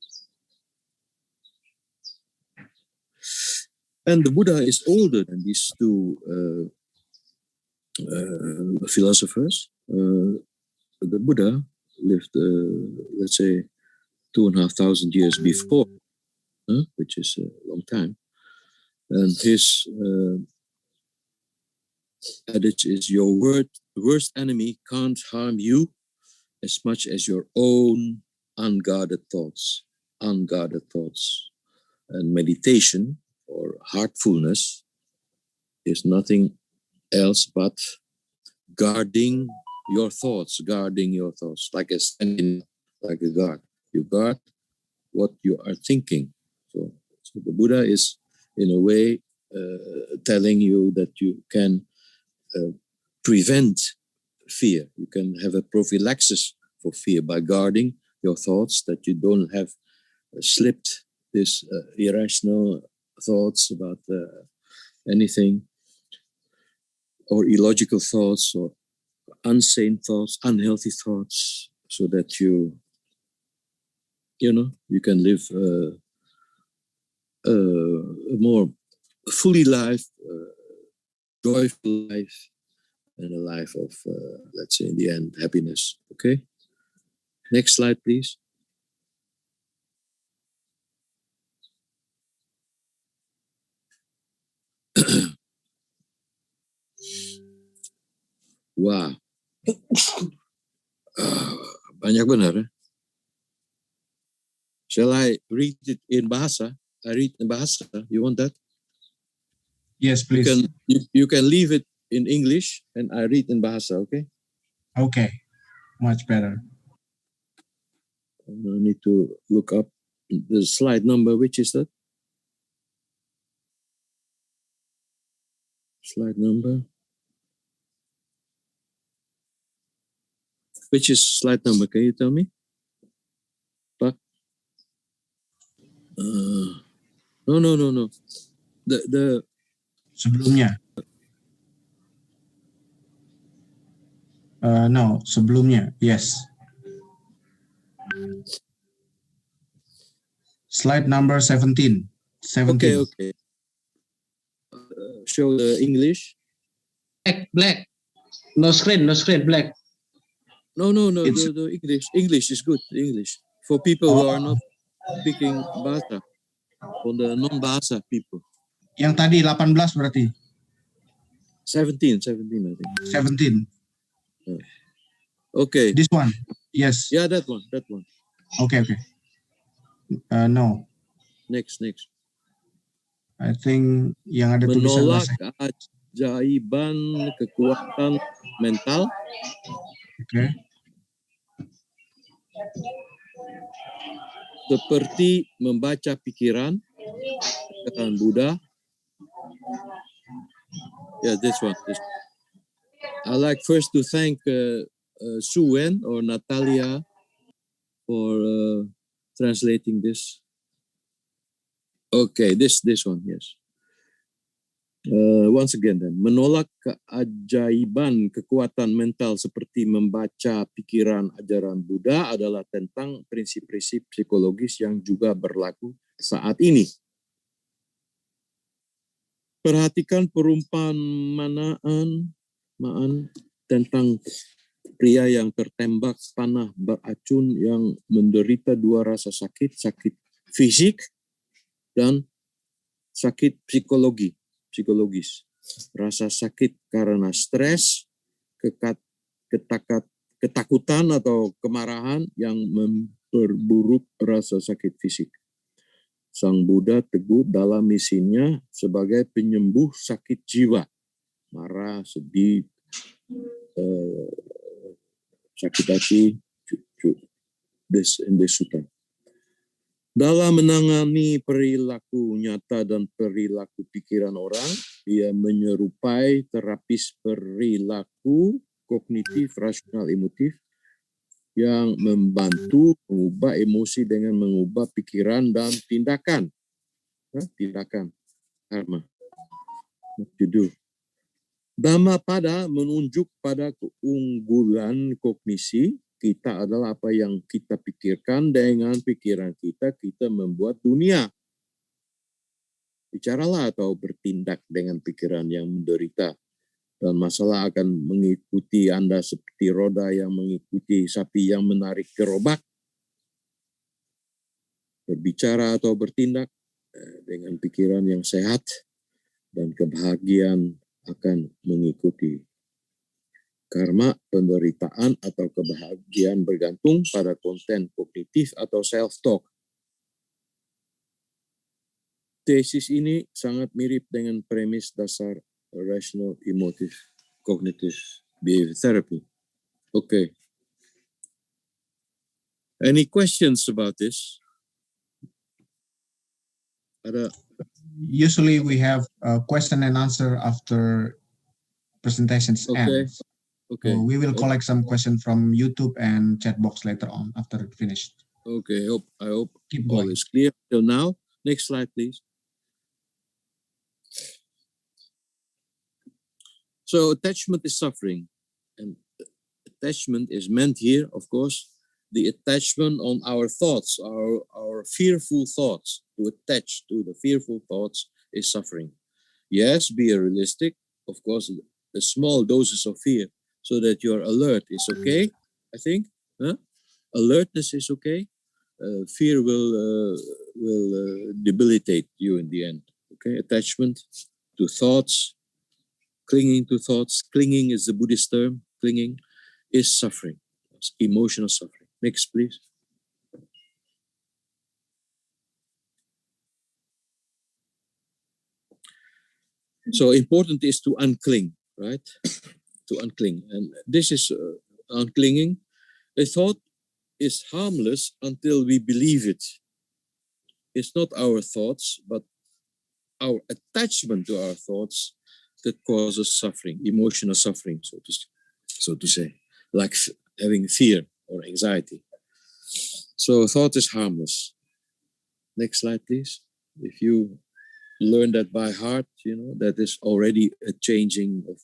And the Buddha is older than these two philosophers. The Buddha lived, let's say, 2,500 years before, which is a long time. And his adage is, your worst enemy can't harm you as much as your own unguarded thoughts. Unguarded thoughts. And meditation or heartfulness is nothing else but guarding your thoughts, like a guard. You guard what you are thinking. So the Buddha is, in a way, telling you that you can prevent fear. You can have a prophylaxis for fear by guarding your thoughts, that you don't have slipped these irrational thoughts about anything, or illogical thoughts, or unsane thoughts, unhealthy thoughts, so that you can live a more fully life, joyful life, and a life of, let's say, in the end, happiness. Okay? Next slide, please. Wow. Banyak benar. Shall I read it in Bahasa? I read in Bahasa. You want that? Yes, please. You can leave it in English and I read in Bahasa, okay? Okay, much better. I need to look up the slide number. Which is that? Slide number. Which is slide number? Can you tell me? Pak? No. The Sebelumnya. No, sebelumnya. Yes. Slide number 17. 17. Okay. Show the English. Black. No screen, black. No. The English. English is good. English for people who are not speaking Bahasa, for the non-Bahasa people. Yang tadi 18 berarti. 17, I think. 17. Okay. This one. Yes. Yeah, that one. Okay. No. Next. I think yang ada tulisan menolak bahasa. keajaiban kekuatan mental. Okay. Seperti membaca pikiran Buddha. Yeah, this one. I like first to thank Suen or Natalia for translating this. Okay, this one, yes. Once again then, menolak keajaiban kekuatan mental seperti membaca pikiran ajaran Buddha adalah tentang prinsip-prinsip psikologis yang juga berlaku saat ini. Perhatikan perumpamaan tentang pria yang tertembak panah beracun yang menderita dua rasa sakit fisik dan sakit psikologis. Rasa sakit karena stres, ketakutan atau kemarahan yang memperburuk rasa sakit fisik. Sang Buddha teguh dalam misinya sebagai penyembuh sakit jiwa, marah, sedih, sakit hati, desutan. Dalam menangani perilaku nyata dan perilaku pikiran orang, ia menyerupai terapis perilaku kognitif rasional emotif yang membantu mengubah emosi dengan mengubah pikiran dan tindakan. Tindakan, karma. What to do. Dhammapada menunjuk pada keunggulan kognisi. Kita adalah apa yang kita pikirkan, dengan pikiran kita membuat dunia. Bicaralah atau bertindak dengan pikiran yang menderita, dan masalah akan mengikuti Anda seperti roda yang mengikuti sapi yang menarik gerobak. Berbicara atau bertindak dengan pikiran yang sehat, dan kebahagiaan akan mengikuti. Karma, penderitaan atau kebahagiaan bergantung pada konten kognitif atau self-talk. Tesis ini sangat mirip dengan premis dasar rational emotive cognitive behavior therapy. Okay. Any questions about this? Usually we have a question and answer after presentations Okay. ends. Okay. So we will collect some questions from YouTube and chat box later on after it finished. Okay. I hope Keep all going. is clear till now. Next slide, please. So attachment is suffering, and attachment is meant here, of course, the attachment on our thoughts, our fearful thoughts. To attach to the fearful thoughts is suffering. Yes, be realistic. Of course, the small doses of fear so that you're alert is okay, I think. Huh? Alertness is okay. Fear will debilitate you in the end. Okay, attachment to thoughts, clinging to thoughts. Clinging is the Buddhist term. Clinging is suffering. It's emotional suffering. Next, please. So important is to uncling, right? To uncling. And this is unclinging. A thought is harmless until we believe it. It's not our thoughts, but our attachment to our thoughts that causes suffering, emotional suffering, so to say, like having fear or anxiety. So thought is harmless. Next slide, please. If you learn that by heart, you know, that is already a changing of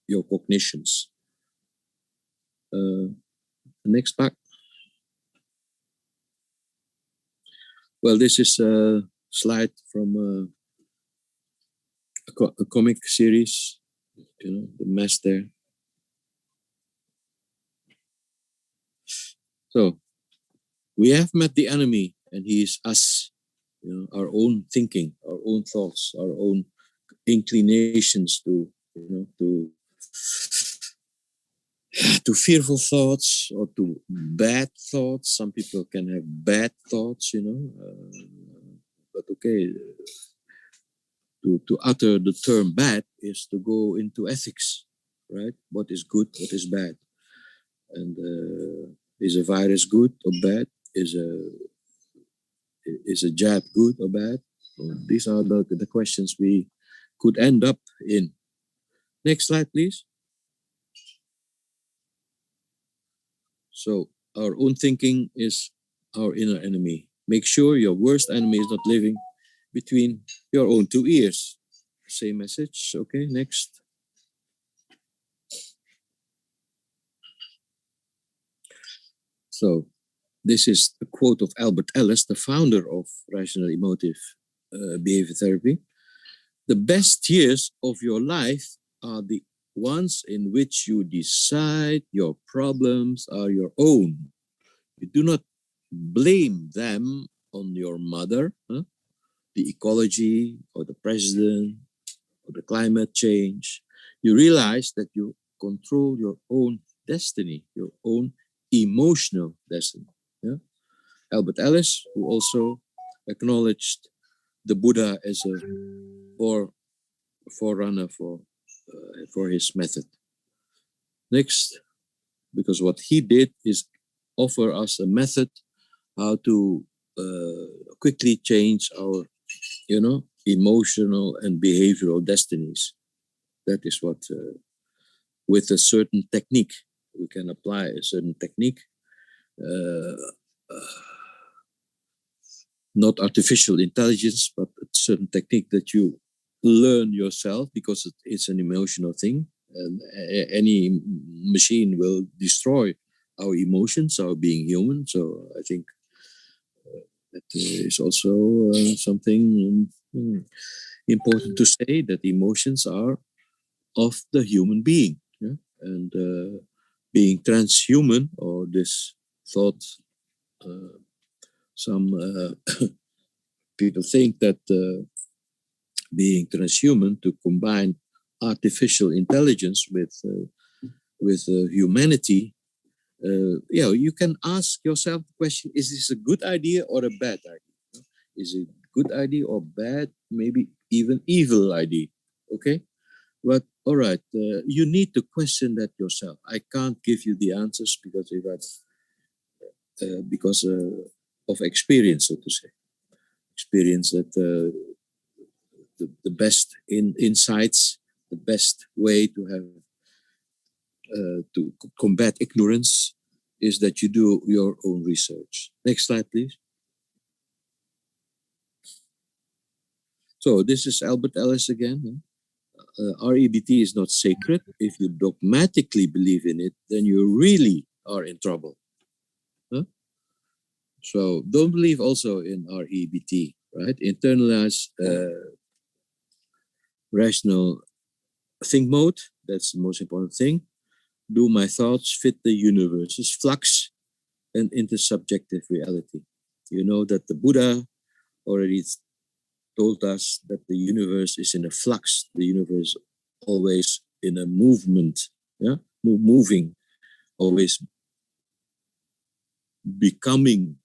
your cognitions. Next back. Well, this is a slide from a comic series, you know, the mess there. So we have met the enemy, and he is us, you know, our own thinking, our own thoughts, our own inclinations to, you know, to fearful thoughts or to bad thoughts. Some people can have bad thoughts, you know, but okay, to utter the term bad is to go into ethics, right? What is good, what is bad, and is a virus good or bad? Is a jab good or bad? Well, these are the questions we could end up in. Next slide, please. So our own thinking is our inner enemy. Make sure your worst enemy is not living between your own two ears. Same message. Okay, next. So this is a quote of Albert Ellis, the founder of rational emotive behavior therapy. The best years of your life are the ones in which you decide your problems are your own. You do not blame them on your mother, the ecology, or the president, or the climate change. You realize that you control your own destiny, your own emotional destiny. Yeah? Albert Ellis, who also acknowledged the Buddha as a forerunner for his method. Next, because what he did is offer us a method how to quickly change our, you know, emotional and behavioral destinies. That is what, with a certain technique, we can apply a certain technique, not artificial intelligence, but a certain technique that you learn yourself because it's an emotional thing. And any machine will destroy our emotions, our being human. So I think that is also something important to say, that emotions are of the human being. Yeah? And being transhuman, or this thought, some people think that being transhuman, to combine artificial intelligence with humanity, you can ask yourself the question: is this a good idea or a bad idea? Is it a good idea or bad? Maybe even evil idea. Okay, but all right, you need to question that yourself. I can't give you the answers because of experience, so to say, experience that the best insights the best way to have to combat ignorance is that you do your own research. Next slide, please. So this is Albert Ellis again. REBT is not sacred. If you dogmatically believe in it, then you really are in trouble. Huh? So don't believe also in REBT, right? Internalize rational think mode. That's the most important thing. Do my thoughts fit the universe's flux and intersubjective reality? You know that the Buddha already told us that the universe is in a flux. The universe always in a movement, yeah, moving, always becoming,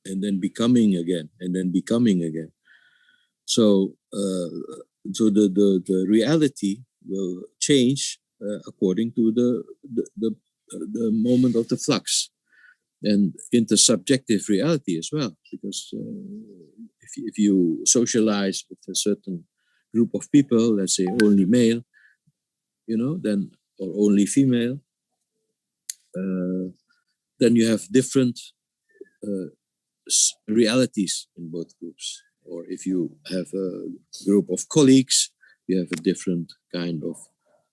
and then becoming again, and then becoming again. So, so the reality will change according to the moment of the flux, and intersubjective reality as well. Because if you socialize with a certain group of people, let's say only male, you know, then or only female, then you have different realities in both groups. Or if you have a group of colleagues, you have a different kind of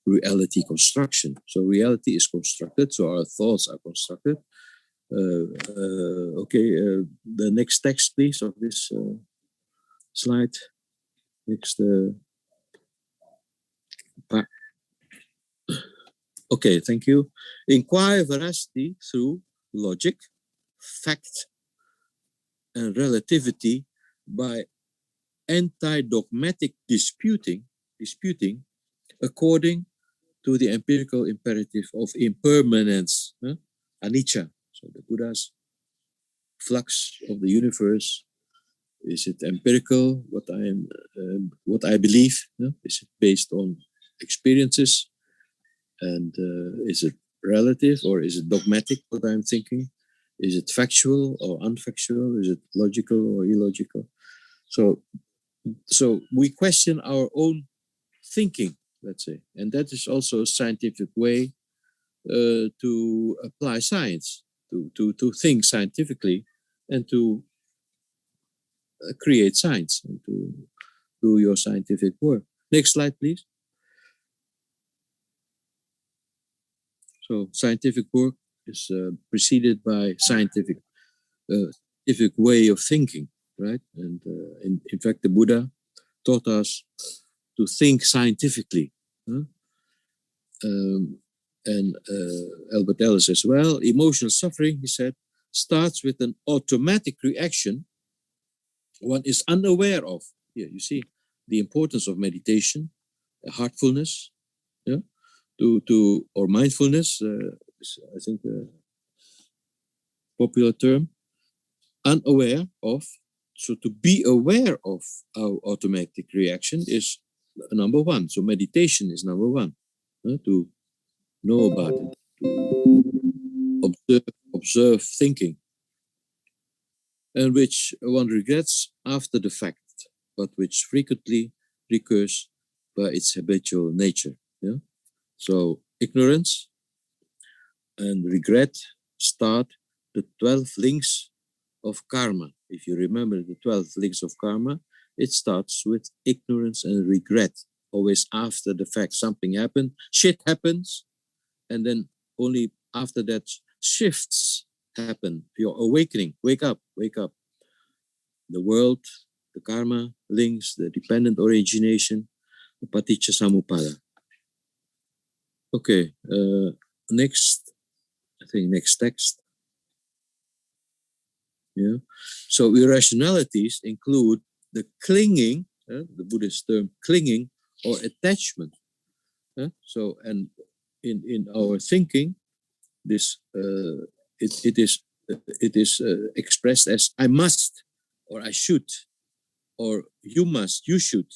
reality construction. So reality is constructed, so our thoughts are constructed. The next text, please, of this slide. Next. Okay, thank you. Inquire veracity through logic, fact, and relativity by anti-dogmatic disputing according to the empirical imperative of impermanence, anicca. So the Buddha's flux of the universe, is it empirical? What I believe, is it based on experiences, and is it relative or is it dogmatic? What I'm thinking, is it factual or unfactual? Is it logical or illogical? So we question our own thinking, let's say, and that is also a scientific way to apply science, to think scientifically, and to create science and to do your scientific work. Next slide, please. So scientific work is preceded by scientific way of thinking, right? And in fact, the Buddha taught us to think scientifically. And Albert Ellis as well. Emotional suffering, he said, starts with an automatic reaction one is unaware of. Here, you see the importance of meditation, heartfulness, yeah, or mindfulness. Is, I think, a popular term. Unaware of. So to be aware of our automatic reaction is number one. So meditation is number one. To know about it, to observe thinking, and which one regrets after the fact, but which frequently recurs by its habitual nature. Yeah? So ignorance and regret start the 12 links of karma. If you remember the 12 links of karma, it starts with ignorance and regret. Always after the fact, something happened, shit happens, and then only after that shifts happen. Your awakening, wake up. The world, the karma, links, the dependent origination, the paticca samuppada. Okay, next text. Yeah. So irrationalities include the clinging, the Buddhist term clinging or attachment. So, and in our thinking, this it is expressed as I must, or I should, or you must, you should,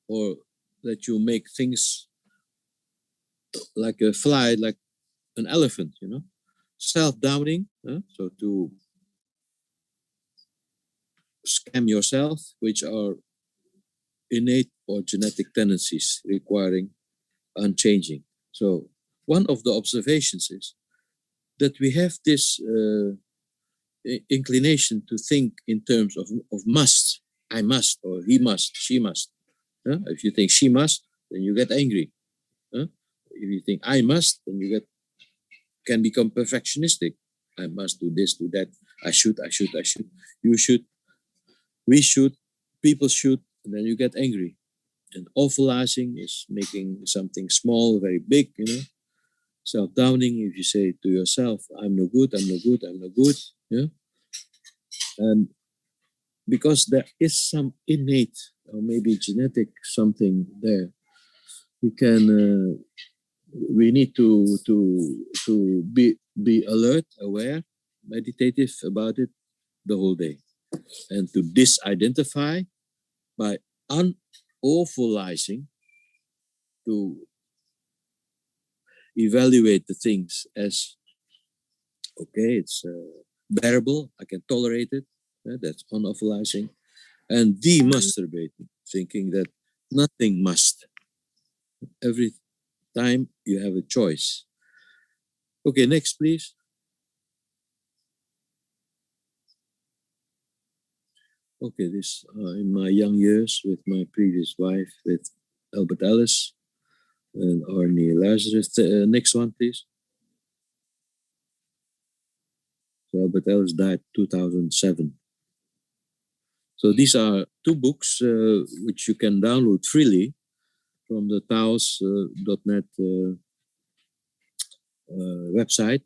or that you make things like a fly, like an elephant, you know, self-doubting. So to scam yourself, which are innate or genetic tendencies requiring unchanging. So one of the observations is that we have this inclination to think in terms of must. I must, or he must, she must. If you think she must, then you get angry. If you think I must, then you can become perfectionistic. I must do this, do that. I should. You should. We should. People should. And then you get angry. And awfulizing is making something small very big, Self-downing, if you say to yourself, I'm no good, I'm no good, I'm no good. Yeah. And because there is some innate or maybe genetic something there, we need to be alert, aware, meditative about it the whole day, and to disidentify by unawfulizing, to evaluate the things as okay, it's bearable, I can tolerate it. That's unawfulizing, and demasturbating, thinking that nothing must. Every time you have a choice. Okay, next, please. Okay, this in my young years with my previous wife, with Albert Ellis and Arnie Lazarus. Next one, please. So Albert Ellis died 2007. So these are two books which you can download freely from the Taos.net website.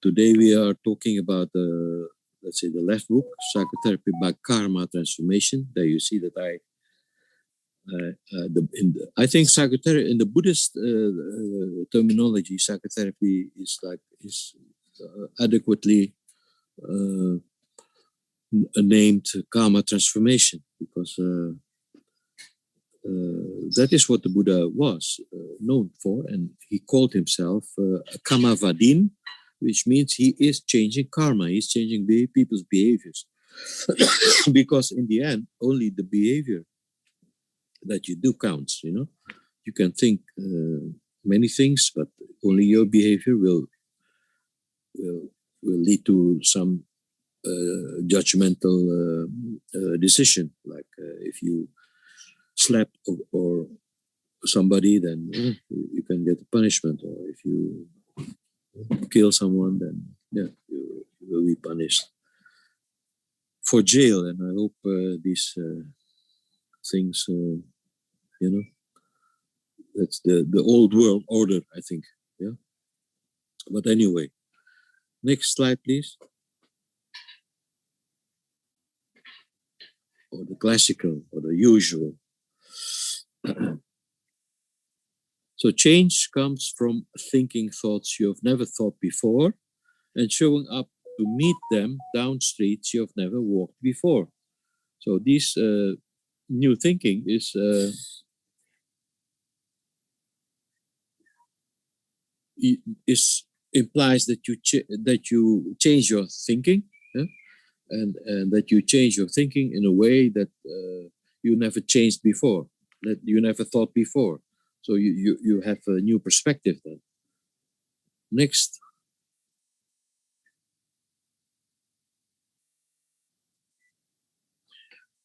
Today we are talking about let's say the left book, Psychotherapy by Karma Transformation. There you see that I think psychotherapy in the Buddhist terminology, psychotherapy is adequately named karma transformation, because that is what the Buddha was known for, and he called himself a Kamavadin, which means he is changing karma, he's changing people's behaviors. Because in the end, only the behavior that you do counts, You can think many things, but only your behavior will lead to some judgmental decision. Like if you slap or somebody, then you can get a punishment. Or if you kill someone, then you will be punished for jail. And I hope these things, that's the old world order, I think. Yeah. But anyway, next slide, please. Or the classical or the usual. So change comes from thinking thoughts you have never thought before and showing up to meet them down streets you have never walked before. So this new thinking implies that you change your thinking, and that you change your thinking in a way that you never changed before, that you never thought before. So you have a new perspective then. Next.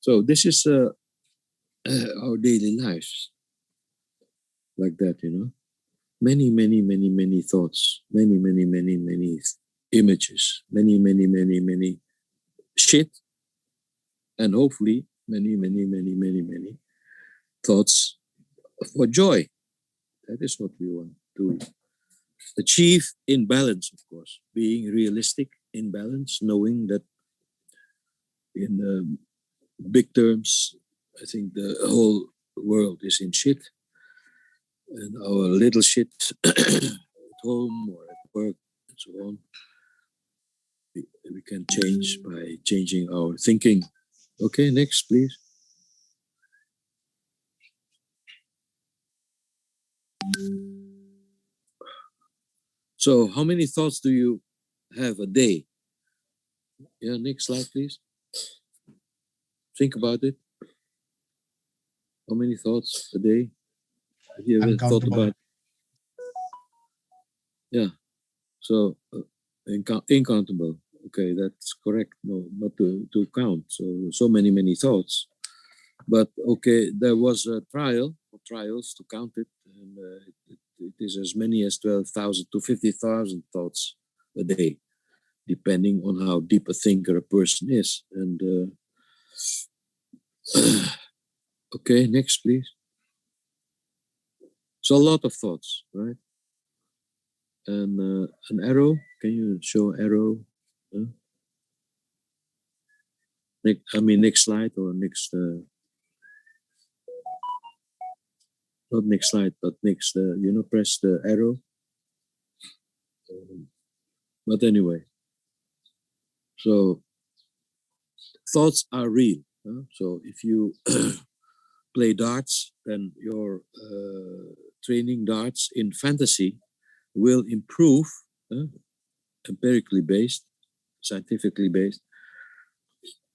So this is our daily lives, like that, Many thoughts, many images, many shit, and hopefully many thoughts for joy. That is what we want to achieve in balance, of course, being realistic in balance, knowing that in big terms, I think the whole world is in shit, and our little shit at home or at work and so on, we can change by changing our thinking. Okay, next, please. So how many thoughts do you have a day? Yeah, next slide, please. Think about it. How many thoughts a day? Have you ever thought about? Yeah. So incountable. Okay, that's correct. No, not to count. So many thoughts. But okay, there was a trials to count it, and it is as many as 12,000 to 50,000 thoughts a day, depending on how deep a thinker a person is. And okay, next, please. So a lot of thoughts, right? And an arrow. Can you show arrow? Next slide or next. Not next slide, but next. Press the arrow. But anyway, so thoughts are real. So if you play darts, then your training darts in fantasy will improve, empirically based, scientifically based,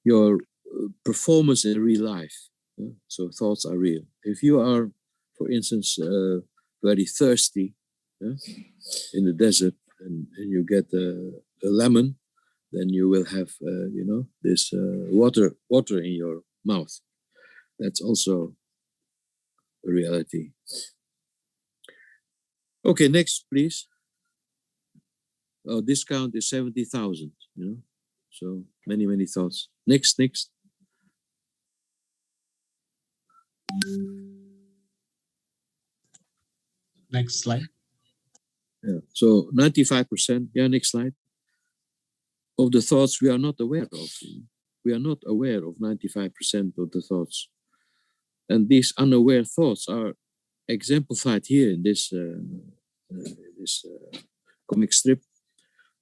your performance in real life. So thoughts are real. If you are, for instance, very thirsty in the desert, and you get a lemon, then you will have, this water in your mouth. That's also a reality. Okay, next, please. Oh, discount is 70,000. So many thoughts. Next. Next slide. Yeah. So 95%. Yeah, next slide. Of the thoughts we are not aware of. We are not aware of 95% of the thoughts. And these unaware thoughts are exemplified here in this comic strip.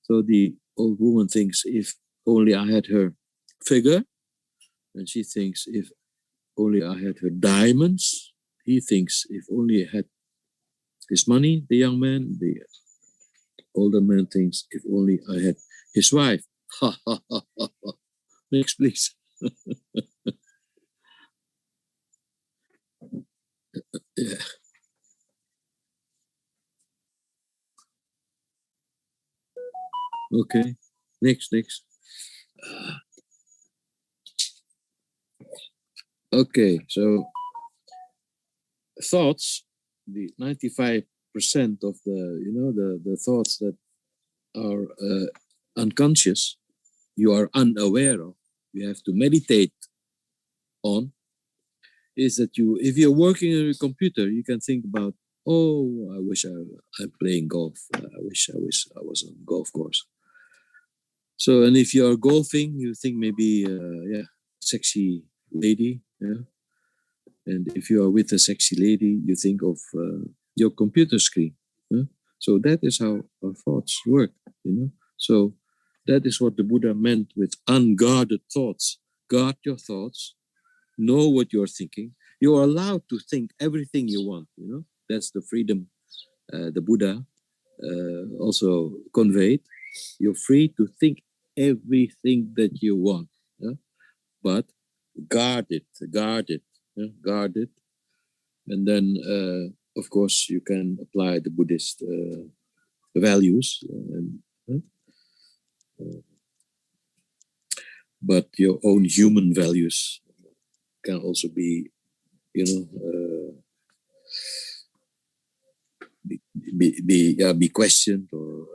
So the old woman thinks, if only I had her figure. And she thinks, if only I had her diamonds. He thinks, if only I had his money. The young man, the older man thinks, if only I had his wife. Ha ha ha ha. Next, please. Yeah. Okay. Next. Okay. So thoughts, the 95% of the thoughts that are unconscious, you are unaware of, you have to meditate on, is that if you're working on your computer, you can think about, oh, I wish I'm playing golf. I wish I was on a golf course. So, and if you're golfing, you think maybe, sexy lady. Yeah. And if you are with a sexy lady, you think of your computer screen. So that is how our thoughts work, So that is what the Buddha meant with unguarded thoughts. Guard your thoughts. Know what you're thinking. You're allowed to think everything you want, That's the freedom the Buddha also conveyed. You're free to think everything that you want, but guard it. And then, of course, you can apply the Buddhist values, but your own human values can also be, be questioned, or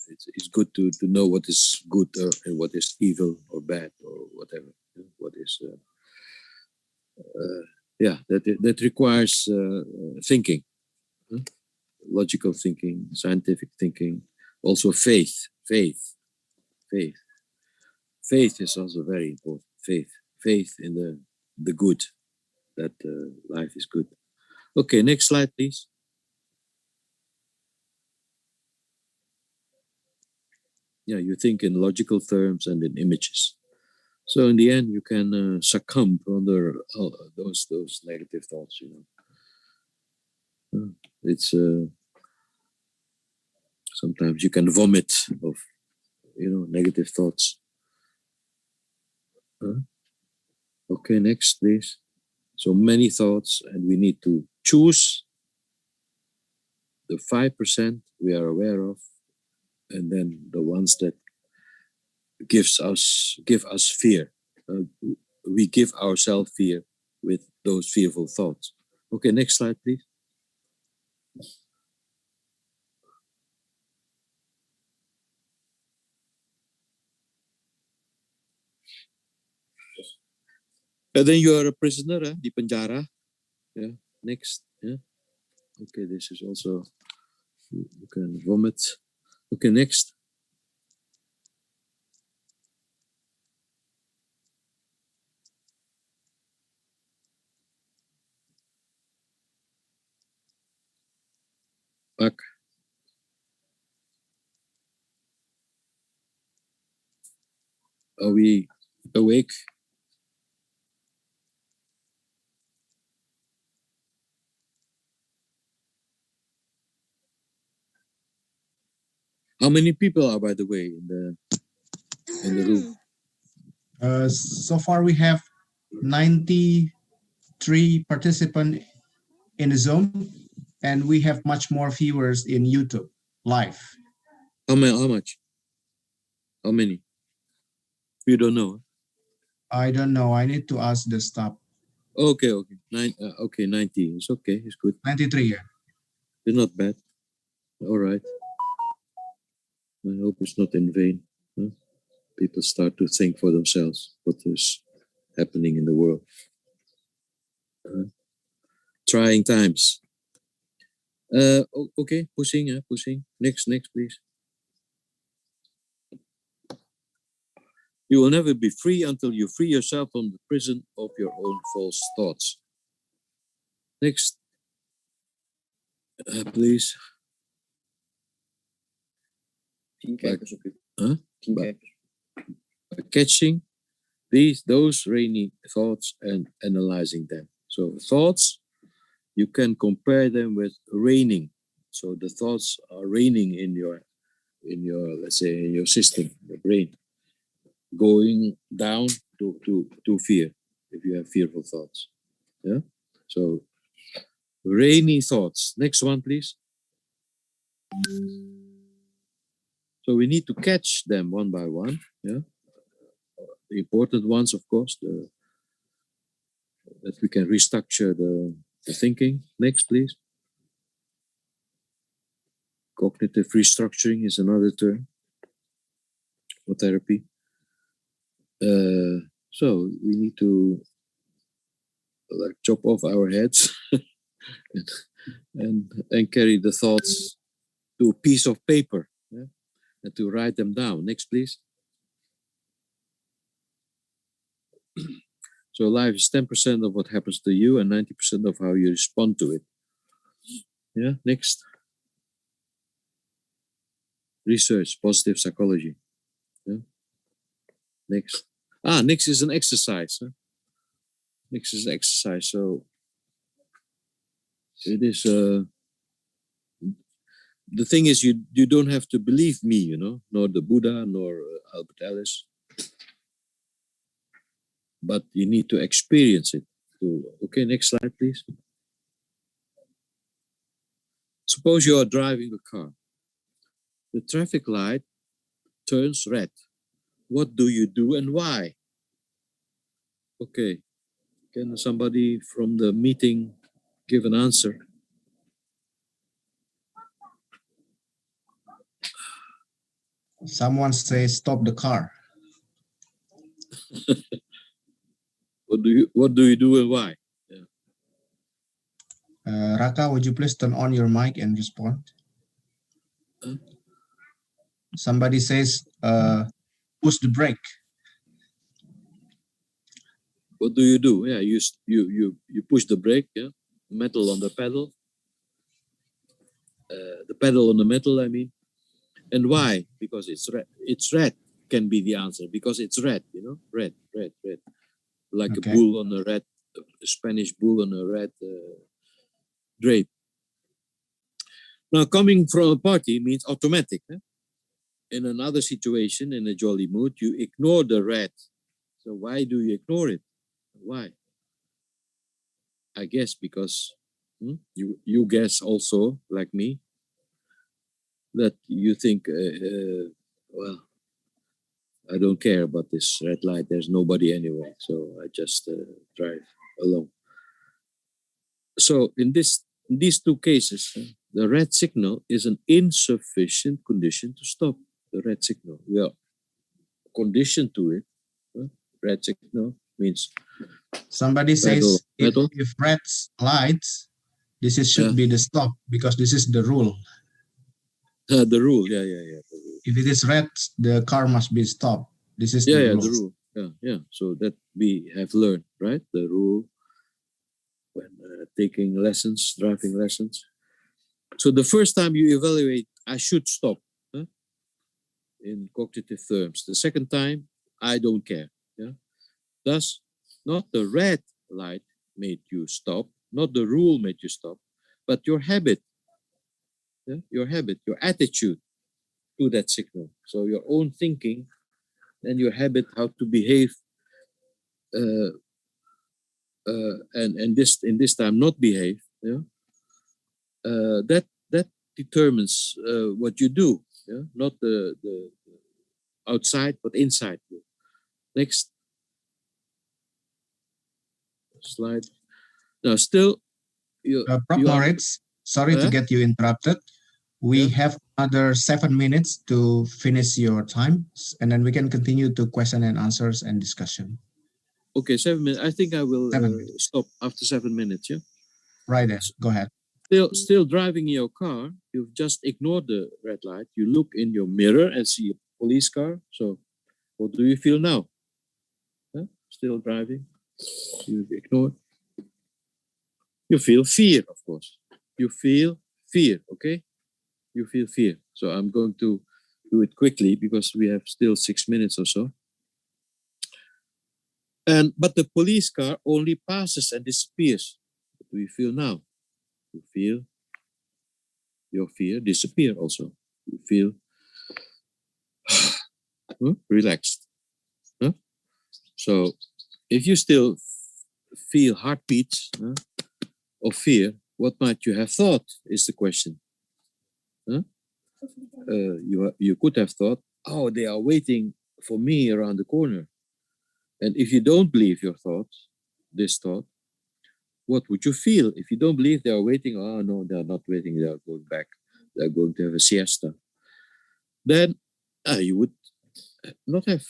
it's good to know what is good and what is evil or bad or whatever. What is that requires thinking, logical thinking, scientific thinking, also faith. Faith is also very important. Faith in the good, that life is good. Okay, next slide, please. Yeah, you think in logical terms and in images. So in the end, you can succumb under those negative thoughts. It's sometimes you can vomit of negative thoughts. Okay, next, please. So many thoughts, and we need to choose the 5% we are aware of, and then the ones that give us fear. We give ourselves fear with those fearful thoughts. Okay, next slide, please. And then you are a prisoner, di penjara. Yeah. Next. Yeah. Okay, this is also, you can vomit. Okay, next. Back. Are we awake? How many people are, by the way, in the room? So far we have 93 participants in the Zoom, and we have much more viewers in YouTube live. How much? How many? You don't know? I don't know. I need to ask the staff. Okay. 90. It's okay. It's good. 93, yeah. It's not bad. All right. I hope it's not in vain. Huh? People start to think for themselves what is happening in the world. Trying times. Okay, pushing. Next, please. You will never be free until you free yourself from the prison of your own false thoughts. Next, please. By catching those rainy thoughts and analyzing them. So thoughts, you can compare them with raining. So the thoughts are raining in your let's say in your system, your brain, going down to fear if you have fearful thoughts. Yeah. So rainy thoughts. Next one, please. So we need to catch them one by one. Yeah. The important ones, of course, that we can restructure the thinking. Next, please. Cognitive restructuring is another term for therapy. So we need to chop off our heads and carry the thoughts to a piece of paper, yeah? And to write them down. Next, please. So life is 10% of what happens to you and 90% of how you respond to it. Yeah, next. Research, positive psychology. Yeah. Next. Next is an exercise. Huh? Next is exercise. So it is the thing is you don't have to believe me, you know, nor the Buddha, nor Albert Ellis. But you need to experience it. Okay, next slide, please. Suppose you are driving a car. The traffic light turns red. What do you do and why? Okay, can somebody from the meeting give an answer? Someone says stop the car. What do you do and why? Yeah. Raka, would you please turn on your mic and respond? Somebody says push the brake. What do you do? Yeah, you push the brake. Yeah, metal on the pedal. The pedal on the metal, I mean. And why? Because it's red. It's red can be the answer because it's red. You know, red. Like okay. A bull on a red, a Spanish bull on a red drape. Now, coming from a party means automatic. Eh? In another situation, in a jolly mood, you ignore the red. So why do you ignore it? Why? I guess because you guess also, like me, that you think, well, I don't care about this red light. There's nobody anyway, so I just drive along. So in these two cases, the red signal is an insufficient condition to stop. The red signal, we are conditioned to it. Red signal means somebody says metal. if red lights, this is should be the stop because this is the rule. The rule, yeah. If it is red, the car must be stopped. This is the rule. The rule. Yeah. So that we have learned, right? The rule when taking lessons, driving lessons. So the first time you evaluate, I should stop, in cognitive terms. The second time, I don't care. Yeah. Thus, not the red light made you stop, not the rule made you stop, but your habit. Yeah? Your habit, your attitude to that signal. So your own thinking and your habit how to behave, and this in this time not behave. Yeah, that determines what you do. Yeah, not the outside but inside you. Next slide. Now, still, Maurits, sorry to get you interrupted. We have another 7 minutes to finish your time, and then we can continue to question and answers and discussion. Okay, 7 minutes. I think I will stop after 7 minutes. Yeah. Right then. Go ahead. Still driving your car. You've just ignored the red light. You look in your mirror and see a police car. So, what do you feel now? Still driving. You've ignored. You feel fear, of course. You feel fear. Okay. You feel fear. So I'm going to do it quickly because we have still 6 minutes or so. But the police car only passes and disappears. What do you feel now? You feel your fear disappear also. You feel relaxed. So if you still feel heartbeats of fear, what might you have thought is the question. You could have thought, oh, they are waiting for me around the corner. And if you don't believe your thoughts, this thought, what would you feel? If you don't believe they are waiting, oh no, they are not waiting, they are going back. They are going to have a siesta. Then you would not have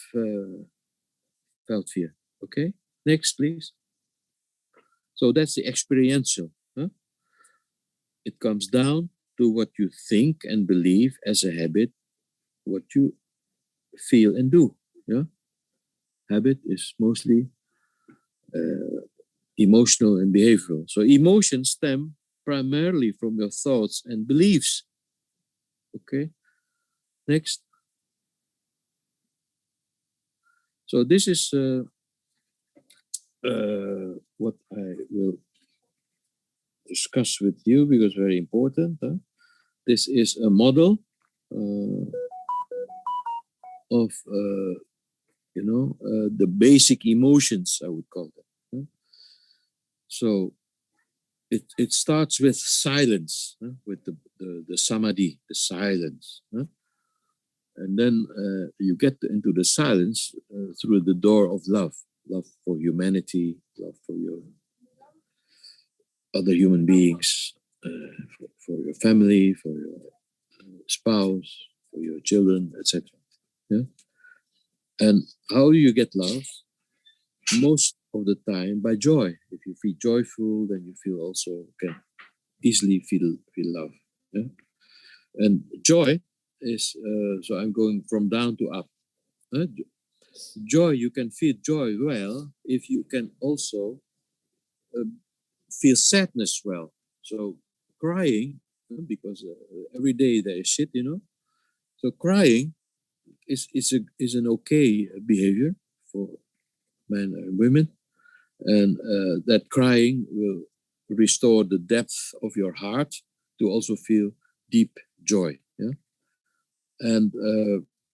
felt fear. Okay, next please. So that's the experiential. It comes down to what you think and believe as a habit, what you feel and do. Yeah, habit is mostly emotional and behavioral. So emotions stem primarily from your thoughts and beliefs. Okay, next. So this is what I will discuss with you because very important. This is a model of the basic emotions, I would call them. So it starts with silence, with the samadhi, the silence, and then you get into the silence through the door of love for humanity, love for your other human beings, for your family, for your spouse, for your children, etc. Yeah? And how do you get love? Most of the time by joy. If you feel joyful, then you feel also can easily feel love. Yeah? And joy is, so I'm going from down to up. Joy, you can feel joy well if you can also feel sadness well. So crying, because every day there is shit, So crying is an okay behavior for men and women, and that crying will restore the depth of your heart to also feel deep joy. Yeah, and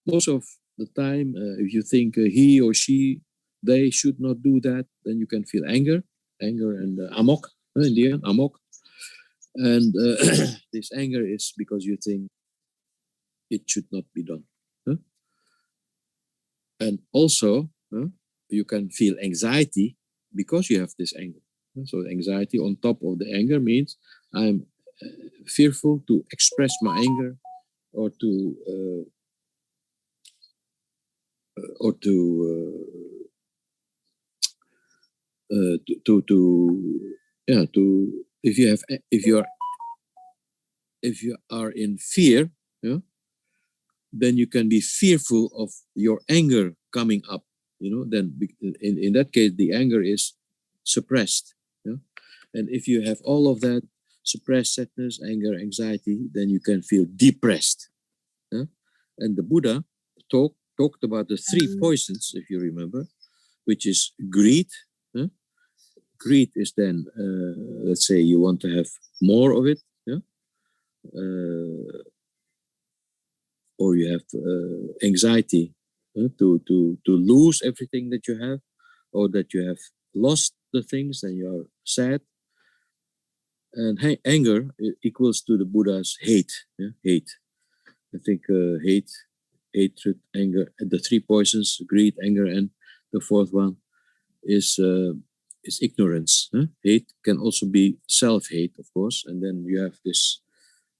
most of the time, if you think he or she they should not do that, then you can feel anger and amok. in the end, amok. And this anger is because you think it should not be done. And also, you can feel anxiety because you have this anger. So anxiety on top of the anger means I'm fearful to express my anger or to if you are in fear, then you can be fearful of your anger coming up. Then in that case the anger is suppressed. And if you have all of that suppressed sadness, anger, anxiety, then you can feel depressed. And the Buddha talked about the 3 poisons, if you remember, which is greed. Greed is then, let's say you want to have more of it, or you have anxiety to lose everything that you have, or that you have lost the things and you are sad. And anger equals to the Buddha's hate. Hate. I think hate, hatred, anger, and the 3 poisons: greed, anger, and the 4th one is ignorance. Hate can also be self-hate, of course, and then you have this,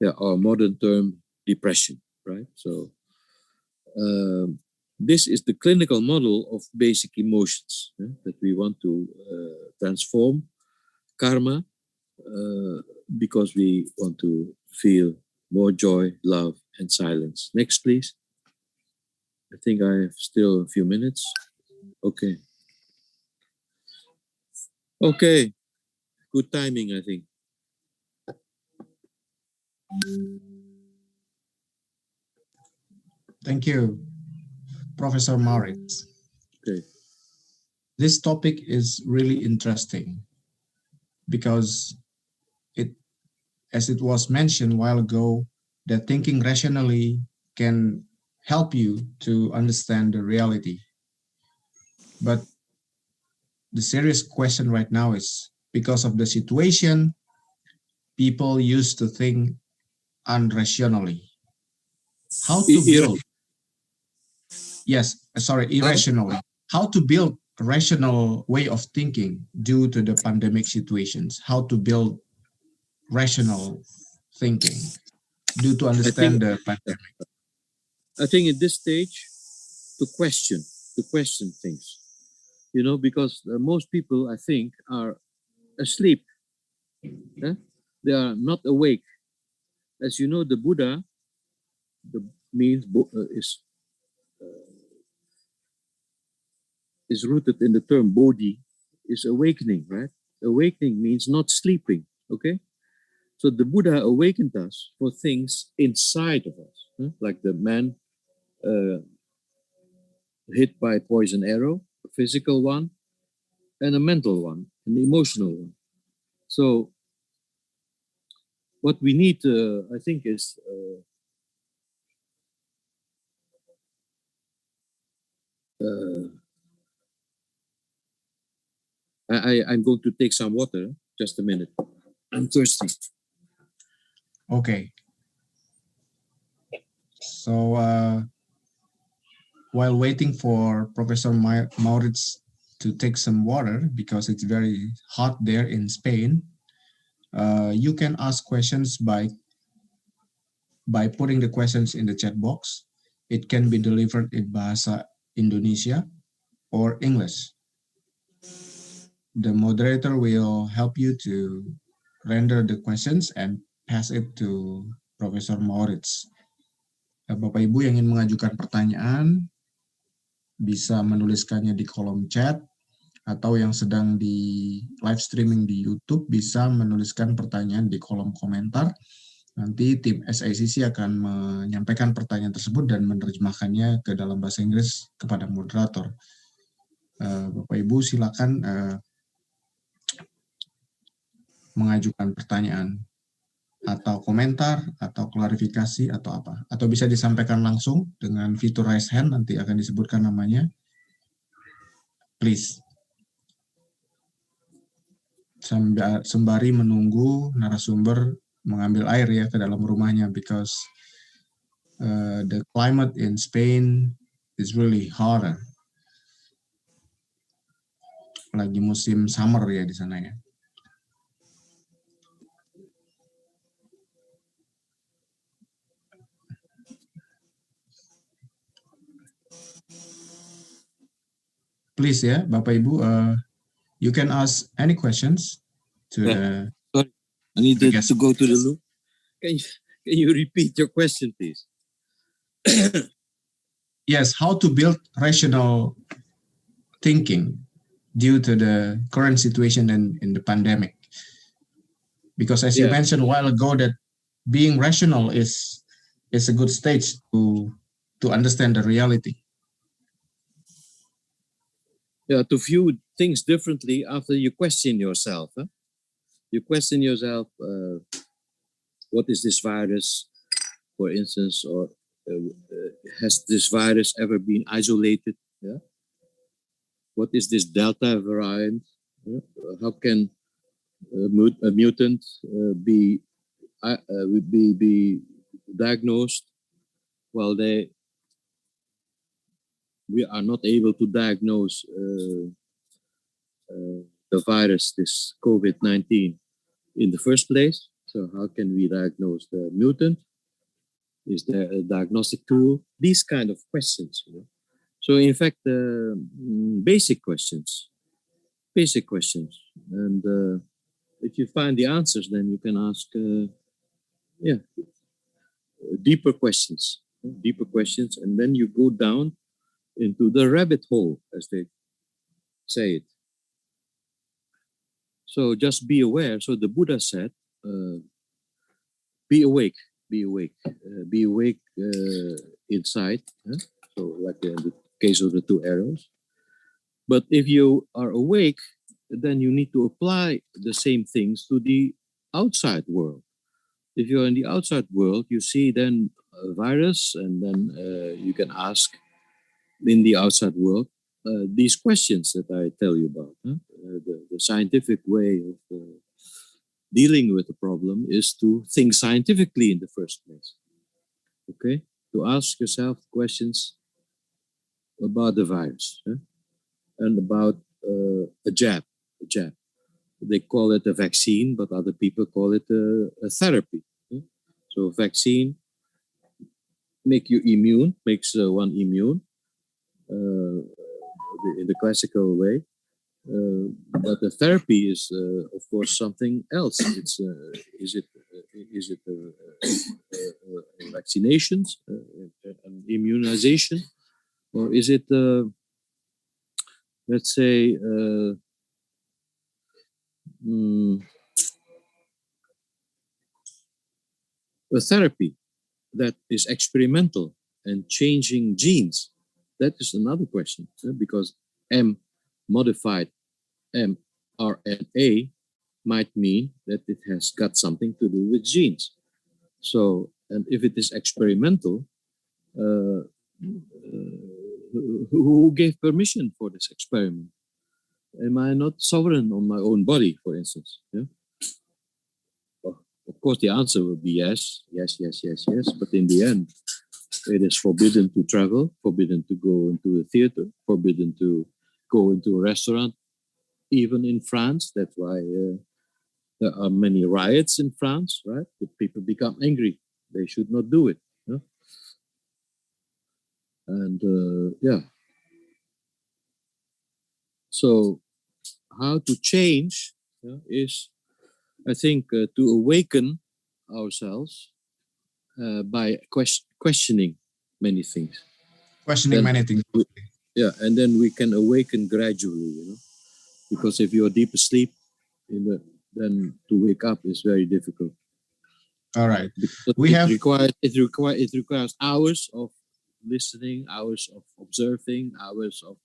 our modern term, depression, right? So this is the clinical model of basic emotions that we want to transform karma because we want to feel more joy, love, and silence. Next, please. I think I have still a few minutes. Okay. Okay. Good timing, I think. Thank you, Professor Maurits. Okay. This topic is really interesting because as it was mentioned a while ago, that thinking rationally can help you to understand the reality. But the serious question right now is, because of the situation, people used to think unrationally. How to build? Irrationally. How to build a rational way of thinking due to the pandemic situations? How to build rational thinking due to understand the pandemic? I think at this stage, to question things, because most people, I think, are asleep. They are not awake. As you know, the Buddha, is rooted in the term bodhi, is awakening, right? Awakening means not sleeping, okay? So the Buddha awakened us for things inside of us, like the man hit by a poison arrow, a physical one, and a mental one, an emotional one. So what we need, I think, is I'm going to take some water. Just a minute. I'm thirsty. Okay. So while waiting for Professor Maurits to take some water, because it's very hot there in Spain, you can ask questions by putting the questions in the chat box. It can be delivered in Bahasa Indonesia or English. The moderator will help you to render the questions and pass it to Professor Maurits. Bapak Ibu yang ingin mengajukan pertanyaan bisa menuliskannya di kolom chat, atau yang sedang di live streaming di YouTube bisa menuliskan pertanyaan di kolom komentar. Nanti tim SACC akan menyampaikan pertanyaan tersebut dan menerjemahkannya ke dalam bahasa Inggris kepada moderator. Bapak Ibu silakan mengajukan pertanyaan atau komentar atau klarifikasi atau apa, atau bisa disampaikan langsung dengan fitur raise hand, nanti akan disebutkan namanya. Please. sembari menunggu narasumber mengambil air ya ke dalam rumahnya, because the climate in Spain is really hot. Lagi musim summer ya di sana ya. Please ya, Bapak Ibu, you can ask any questions to the. Sorry, I need to go to the loop. Can you repeat your question, please? Yes, how to build rational thinking due to the current situation in the pandemic. Because as you mentioned a while ago, that being rational is a good stage to understand the reality. Yeah, to view things differently after you question yourself. Huh? You question yourself, what is this virus, for instance, or has this virus ever been isolated? Yeah. What is this Delta variant? Yeah? How can a mutant be diagnosed while we are not able to diagnose the virus, this COVID-19, in the first place? So how can we diagnose the mutant? Is there a diagnostic tool? These kind of questions. You know? So in fact, basic questions. And if you find the answers, then you can ask, deeper questions, and then you go down into the rabbit hole, as they say it. So just be aware. So the Buddha said, be awake, inside. Huh? So like in the case of the two arrows. But if you are awake, then you need to apply the same things to the outside world. If you're in the outside world, you see then a virus, and then you can ask in the outside world these questions that I tell you about. Huh? The scientific way of dealing with the problem is to think scientifically in the first place. Okay? To ask yourself questions about the virus, huh? And about a jab. They call it a vaccine, but other people call it a therapy. Huh? So vaccine makes one immune in the classical way. But the therapy is, of course, something else. It's is it vaccinations, an immunization, or is it let's say a therapy that is experimental and changing genes? That is another question, because modified mRNA might mean that it has got something to do with genes. So, and if it is experimental, who gave permission for this experiment? Am I not sovereign on my own body, for instance? Yeah? Well, of course, the answer will be yes. But in the end, it is forbidden to travel, forbidden to go into a theater, forbidden to go into a restaurant, even in France. That's why there are many riots in France, right? The people become angry. They should not do it. Yeah? And so how to change is, I think, to awaken ourselves by questioning many things. Many things. And then we can awaken gradually, because if you're deep asleep, then to wake up is very difficult. All right. It requires hours of listening, hours of observing, hours of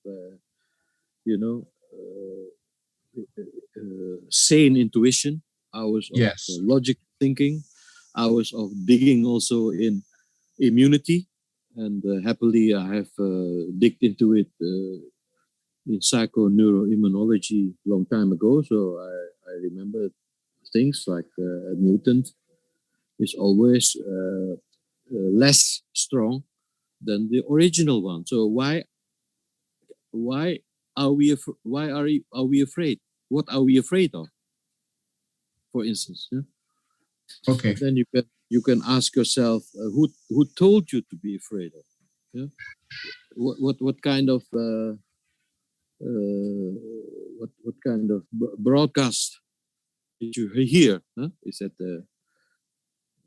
sane intuition, hours of logic thinking, hours of digging also in immunity. And happily I have digged into it in psychoneuroimmunology long time ago, so I remember things like a mutant is always less strong than the original one. So why are we afraid? What are we afraid of? For instance, yeah? Okay. Then you can ask yourself, who told you to be afraid of? Yeah? What kind of broadcast did you hear? Huh? Is that the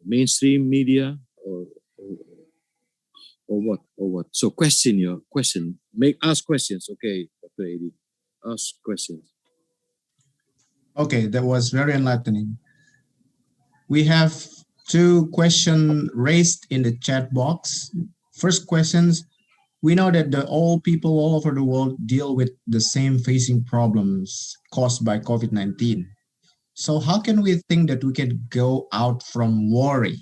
mainstream media or what? So question. Ask questions. Okay, Dr. Edi, ask questions. Okay, that was very enlightening. We have 2 questions raised in the chat box. First questions, we know that all people all over the world deal with the same facing problems caused by COVID-19. So how can we think that we can go out from worry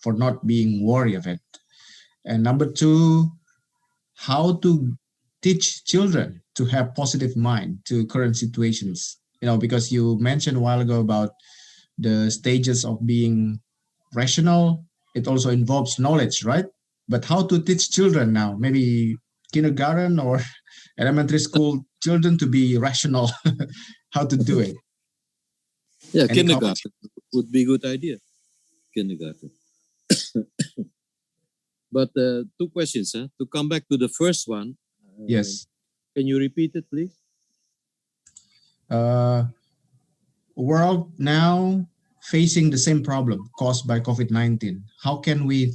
for not being worried of it? And number 2, how to teach children to have positive mind to current situations? Because you mentioned a while ago about the stages of being rational. It also involves knowledge, right? But how to teach children now, maybe kindergarten or elementary school children to be rational, how to do it? Yeah, Any kindergarten would be a good idea. Kindergarten. But 2 questions, huh? To come back to the first one. Yes. Can you repeat it, please? World now facing the same problem caused by COVID-19. How can we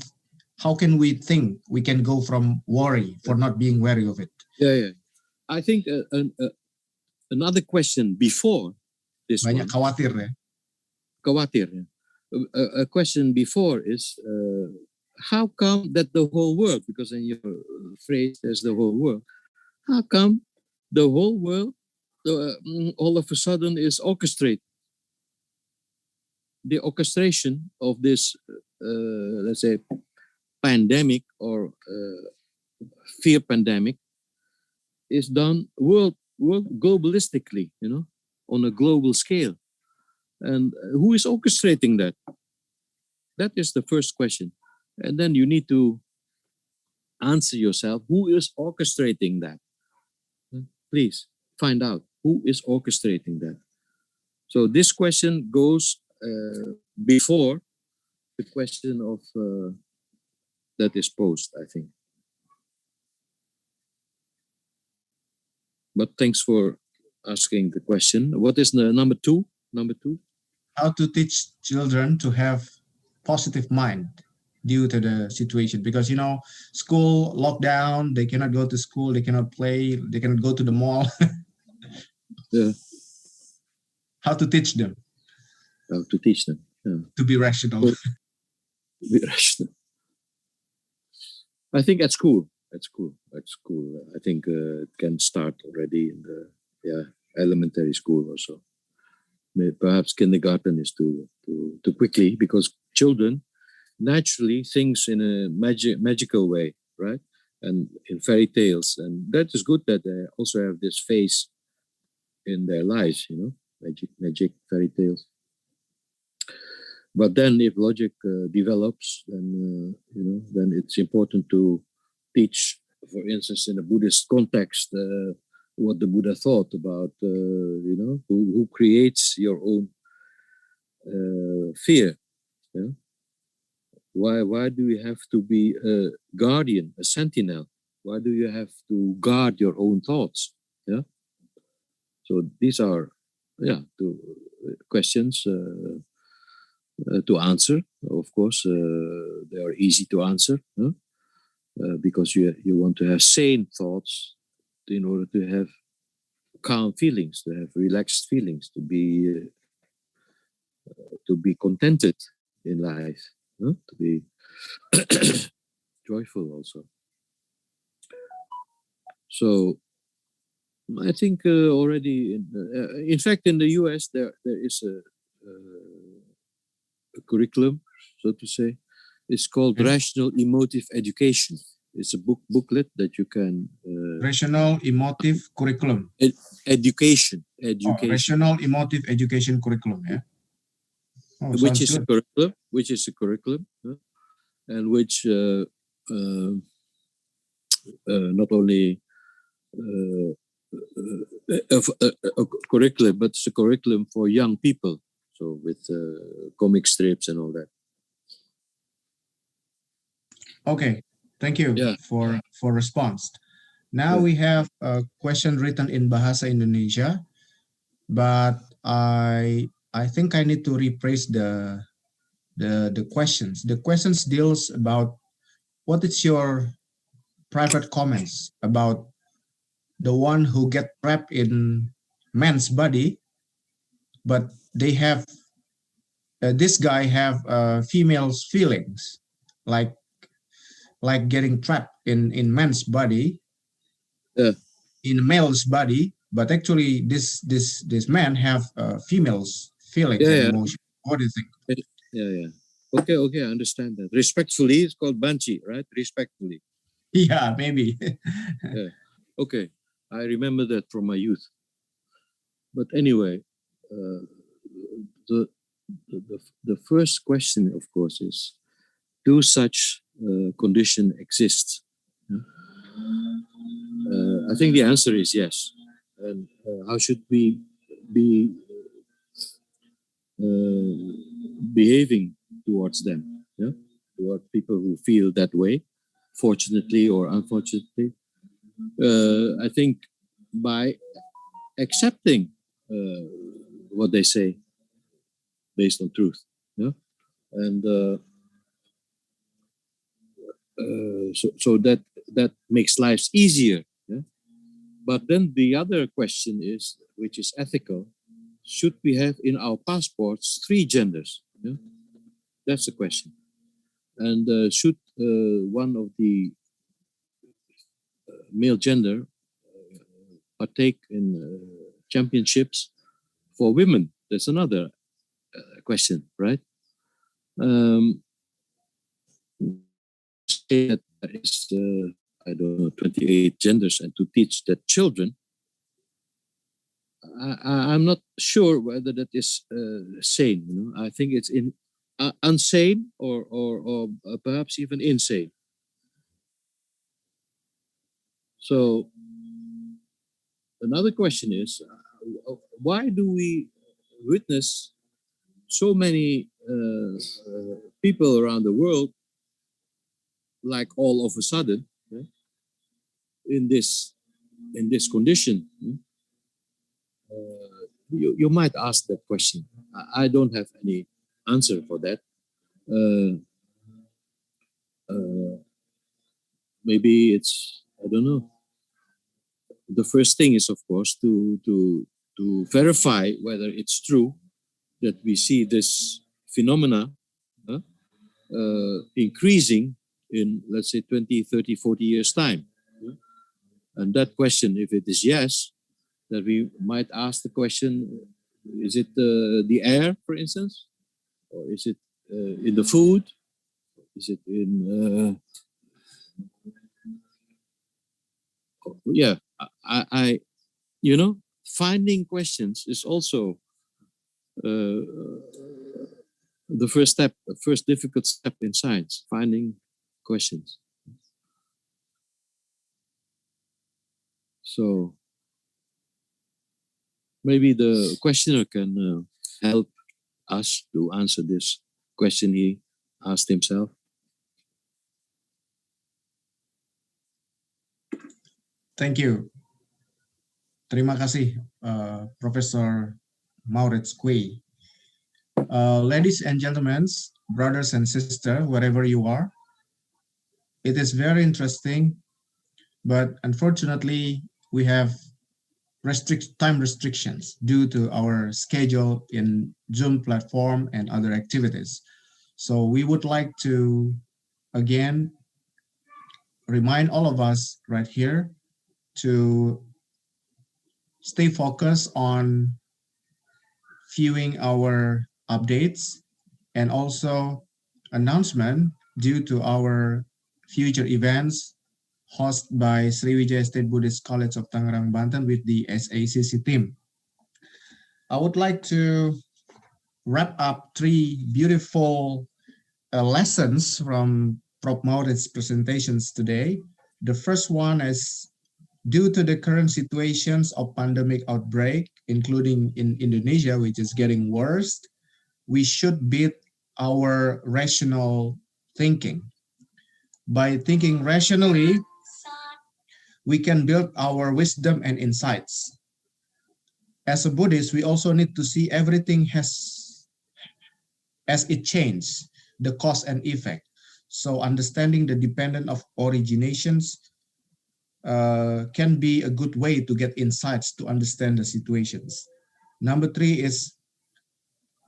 think we can go from worry for not being wary of it? Yeah. I think another question before this Banyak one. khawatir ya. Khawatir. A question before is how come that the whole world, because in your phrase there's the whole world, how come the whole world all of a sudden is orchestrated? The orchestration of this, let's say, pandemic or fear pandemic is done world globalistically, on a global scale. And who is orchestrating that? That is the first question. And then you need to answer yourself, who is orchestrating that? Please find out who is orchestrating that. So this question goes before the question of that is posed, I think. But thanks for asking the question. What is the number two? How to teach children to have positive mind due to the situation, because school lockdown, they cannot go to school, they cannot play, they cannot go to the mall. Yeah. How to teach them? How to teach them? Yeah. To be rational. Be rational. I think at school. I think it can start already in the elementary school or so. Perhaps kindergarten is too quickly, because children naturally thinks in a magical way, right? And in fairy tales, and that is good that they also have this phase in their lives, magic fairy tales. But then if logic develops, then then it's important to teach, for instance, in a Buddhist context, what the Buddha thought about, who creates your own fear. Yeah? Why do you have to be a guardian, a sentinel? Why do you have to guard your own thoughts? Yeah. So these are, two questions to answer. Of course, they are easy to answer, because you want to have sane thoughts in order to have calm feelings, to have relaxed feelings, to be contented in life, to be joyful also. So I think already, in fact, in the US there is a curriculum, so to say. It's called Rational Emotive Education. It's a booklet that you can rational emotive curriculum. Education. Oh, rational emotive education curriculum. Yeah. Oh, which sounds is good. a curriculum, and which not only a curriculum, but it's a curriculum for young people. So with comic strips and all that. Okay, thank you for response. Now we have a question written in Bahasa Indonesia, but I think I need to rephrase the questions. The questions deals about what is your private comments about the one who get trapped in man's body, but they have this guy have female's feelings, like getting trapped in man's body, in male's body, but actually this man have female's feelings and emotions. What do you think? Yeah. Okay, I understand that. Respectfully, it's called banchi, right? Respectfully. Yeah, maybe. Yeah. Okay, I remember that from my youth. But anyway, the first question, of course, is: do such condition exist? I think the answer is yes. And how should we be behaving towards them? Yeah, toward people who feel that way, fortunately or unfortunately. I think by accepting what they say based on truth, yeah, and so that makes lives easier. Yeah? But then the other question is, which is ethical: should we have in our passports 3 genders? Yeah? That's the question. And should one of the male gender partake in championships for women? That's another question, right? Say that there is, I don't know, 28 genders, and to teach that children, I'm not sure whether that is sane. You know, I think it's unsane or perhaps even insane. So another question is, why do we witness so many people around the world, like all of a sudden, in this condition? You might ask that question. I don't have any answer for that. Maybe it's, I don't know. The first thing is, of course, to verify whether it's true that we see this phenomena increasing in, let's say, 20, 30, 40 years' time. And that question, if it is yes, that we might ask the question, is it the air, for instance? Or is it in the food? Is it in... yeah, I you know, finding questions is also the first step, first difficult step in science, finding questions. So maybe the questioner can help us to answer this question he asked himself. Thank you. Terima kasih, Professor Maurits Kwee. Ladies and gentlemen, brothers and sisters, wherever you are, it is very interesting, but unfortunately, we have time restrictions due to our schedule in Zoom platform and other activities. So we would like to, again, remind all of us right here to stay focused on viewing our updates and also announcement due to our future events hosted by Sriwijaya State Buddhist College of Tangerang, Banten with the SACC team. I would like to wrap up 3 beautiful lessons from Prof. Maurits' presentations today. The first one is, due to the current situations of pandemic outbreak, including in Indonesia, which is getting worse, we should beat our rational thinking. By thinking rationally, we can build our wisdom and insights. As a Buddhist, we also need to see everything as it changes, the cause and effect. So understanding the dependent of originations can be a good way to get insights to understand the situations. Number 3 is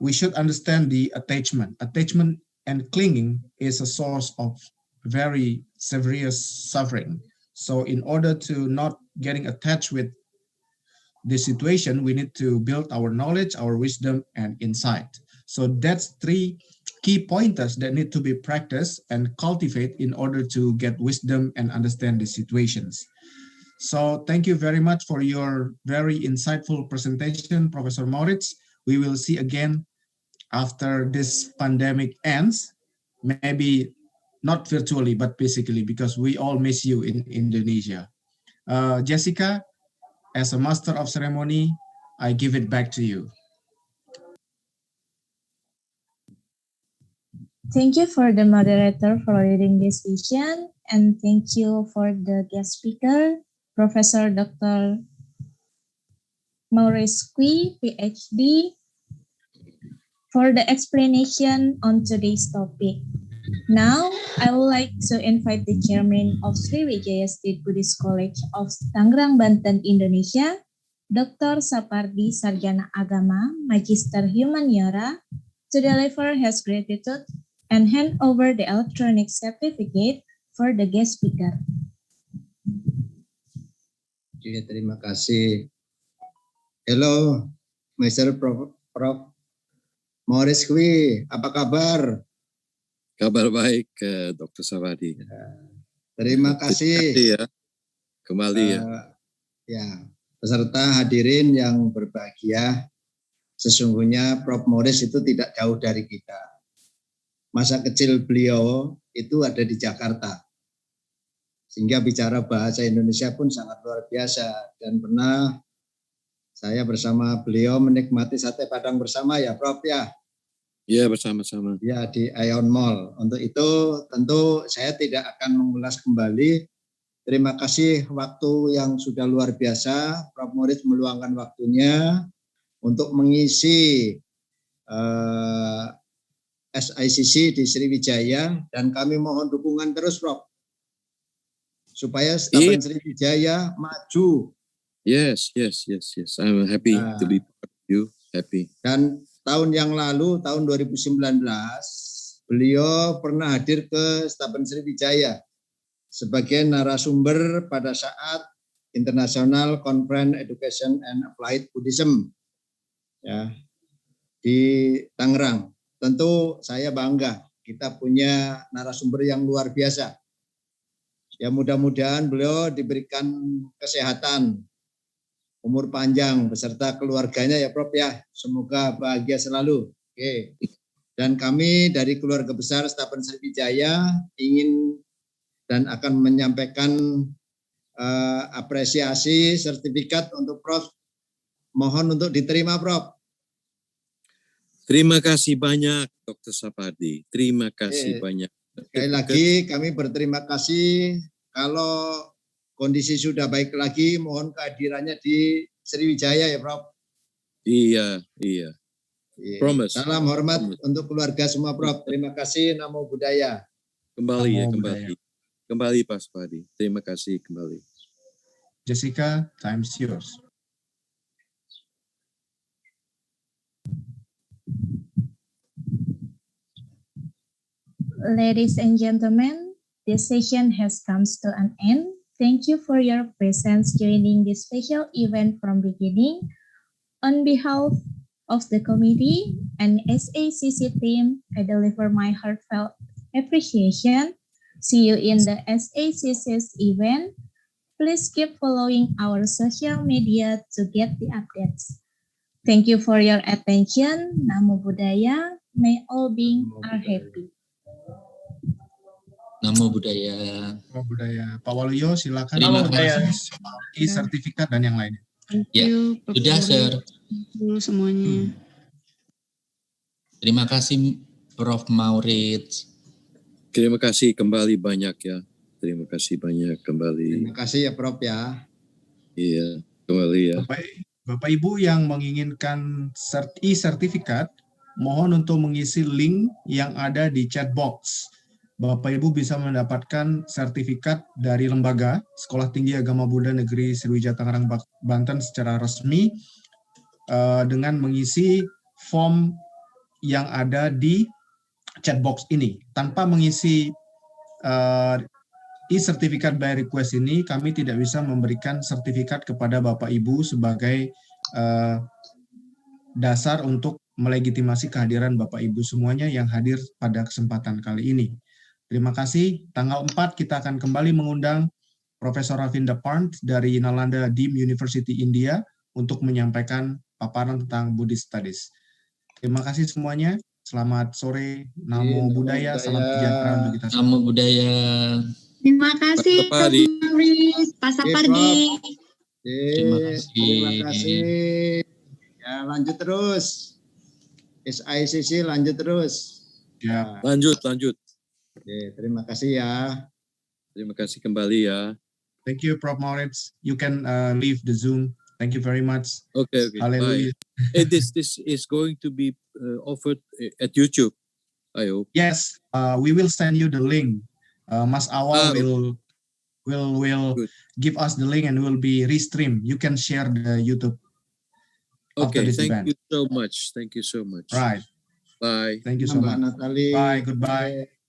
we should understand the attachment. Attachment and clinging is a source of very severe suffering. So in order to not getting attached with the situation, we need to build our knowledge, our wisdom, and insight. So that's 3 key pointers that need to be practiced and cultivate in order to get wisdom and understand the situations. So thank you very much for your very insightful presentation, Professor Maurits. We will see again after this pandemic ends, maybe not virtually, but physically, because we all miss you in Indonesia. Jessica, as a master of ceremony, I give it back to you. Thank you for the moderator for leading this session, and thank you for the guest speaker, Professor Dr. Maurits Kwee, Ph.D., for the explanation on today's topic. Now, I would like to invite the chairman of Sriwijaya State Buddhist College of Tangerang, Banten, Indonesia, Dr. Sapardi Sarjana Agama, Magister Humaniora, to deliver his gratitude and hand over the electronic certificate for the guest speaker. Oke, terima kasih. Hello, Mr. Prof. Maurits Kwee, apa kabar? Kabar baik, Dr. Sapardi. Terima kasih. Kembali ya. Ya, peserta hadirin yang berbahagia, sesungguhnya Prof. Maurits itu tidak jauh dari kita. Masa kecil beliau itu ada di Jakarta, sehingga bicara bahasa Indonesia pun sangat luar biasa. Dan pernah saya bersama beliau menikmati sate padang bersama ya Prof ya. Iya, bersama-sama. Ya, di Ion Mall. Untuk itu tentu saya tidak akan mengulas kembali. Terima kasih waktu yang sudah luar biasa. Prof. Maurits meluangkan waktunya untuk mengisi SACC di Sriwijaya, dan kami mohon dukungan terus, Prof, supaya Stapan Sriwijaya maju. Yes. I'm happy to be part of you. Happy. Dan tahun yang lalu, tahun 2019, beliau pernah hadir ke Stapan Sriwijaya sebagai narasumber pada saat International Conference Education and Applied Buddhism ya, di Tangerang. Tentu saya bangga kita punya narasumber yang luar biasa. Ya, mudah-mudahan beliau diberikan kesehatan, umur panjang beserta keluarganya ya Prof ya. Semoga bahagia selalu. Oke. Dan kami dari keluarga besar Stapan Sriwijaya ingin dan akan menyampaikan apresiasi sertifikat untuk Prof. Mohon untuk diterima, Prof. Terima kasih banyak, Dr. Sapardi. Terima kasih banyak. Sekali lagi kami berterima kasih. Kalau kondisi sudah baik lagi, mohon kehadirannya di Sriwijaya ya, Prof. Iya. Promise. Salam hormat untuk keluarga semua, Prof. Terima kasih. Namo Buddhaya. Kembali Pak Sapardi. Terima kasih kembali. Jessica, time's yours. Ladies and gentlemen, this session has come to an end. Thank you for your presence joining this special event from beginning. On behalf of the committee and SACC team, I deliver my heartfelt appreciation See you in the SACC's event. Please keep following our social media to get the updates. Thank you for your attention. Namo Buddhaya. May all beings are happy. Namo Buddhaya. Namo Buddhaya. Pak Waluyo, silakan. Terima kasih. Sertifikat dan yang lainnya. Thank Ya, you, Prof. sudah, Sir. Thank you semuanya. Terima kasih, Prof. Maurits. Terima kasih kembali banyak ya. Terima kasih banyak kembali. Terima kasih ya Prof ya. Iya, kembali ya. Bapak Ibu yang menginginkan e-sertifikat, mohon untuk mengisi link yang ada di chat box. Bapak Ibu bisa mendapatkan sertifikat dari lembaga Sekolah Tinggi Agama Buddha Negeri Sriwijaya Tangerang, Banten secara resmi dengan mengisi form yang ada di chat box ini. Tanpa mengisi e-sertifikat by request ini, kami tidak bisa memberikan sertifikat kepada Bapak Ibu sebagai dasar untuk melegitimasi kehadiran Bapak Ibu semuanya yang hadir pada kesempatan kali ini. Terima kasih. Tanggal 4 kita akan kembali mengundang Profesor Ravinda Pant dari Nalanda Dean University India untuk menyampaikan paparan tentang Buddhist Studies. Terima kasih semuanya. Selamat sore. Namo Buddhaya. Salam sejahtera untuk kita semua. Namo Buddhaya. Terima kasih, Prof. Maurits, Pak Sapardi. Terima kasih. Terima kasih. Ya, lanjut terus. SACC lanjut terus. Ya. Lanjut. Oke, terima kasih ya. Terima kasih kembali ya. Thank you, Prof. Maurits. You can leave the Zoom. Thank you very much. Okay. Hallelujah. Bye. This is going to be offered at YouTube, I hope. Yes, we will send you the link. Mas Awal will give us the link and will be restreamed. You can share the YouTube. Okay, thank event. you so much. Thank you so much. Right. Bye. Thank you so much. Natalie. Bye. Goodbye.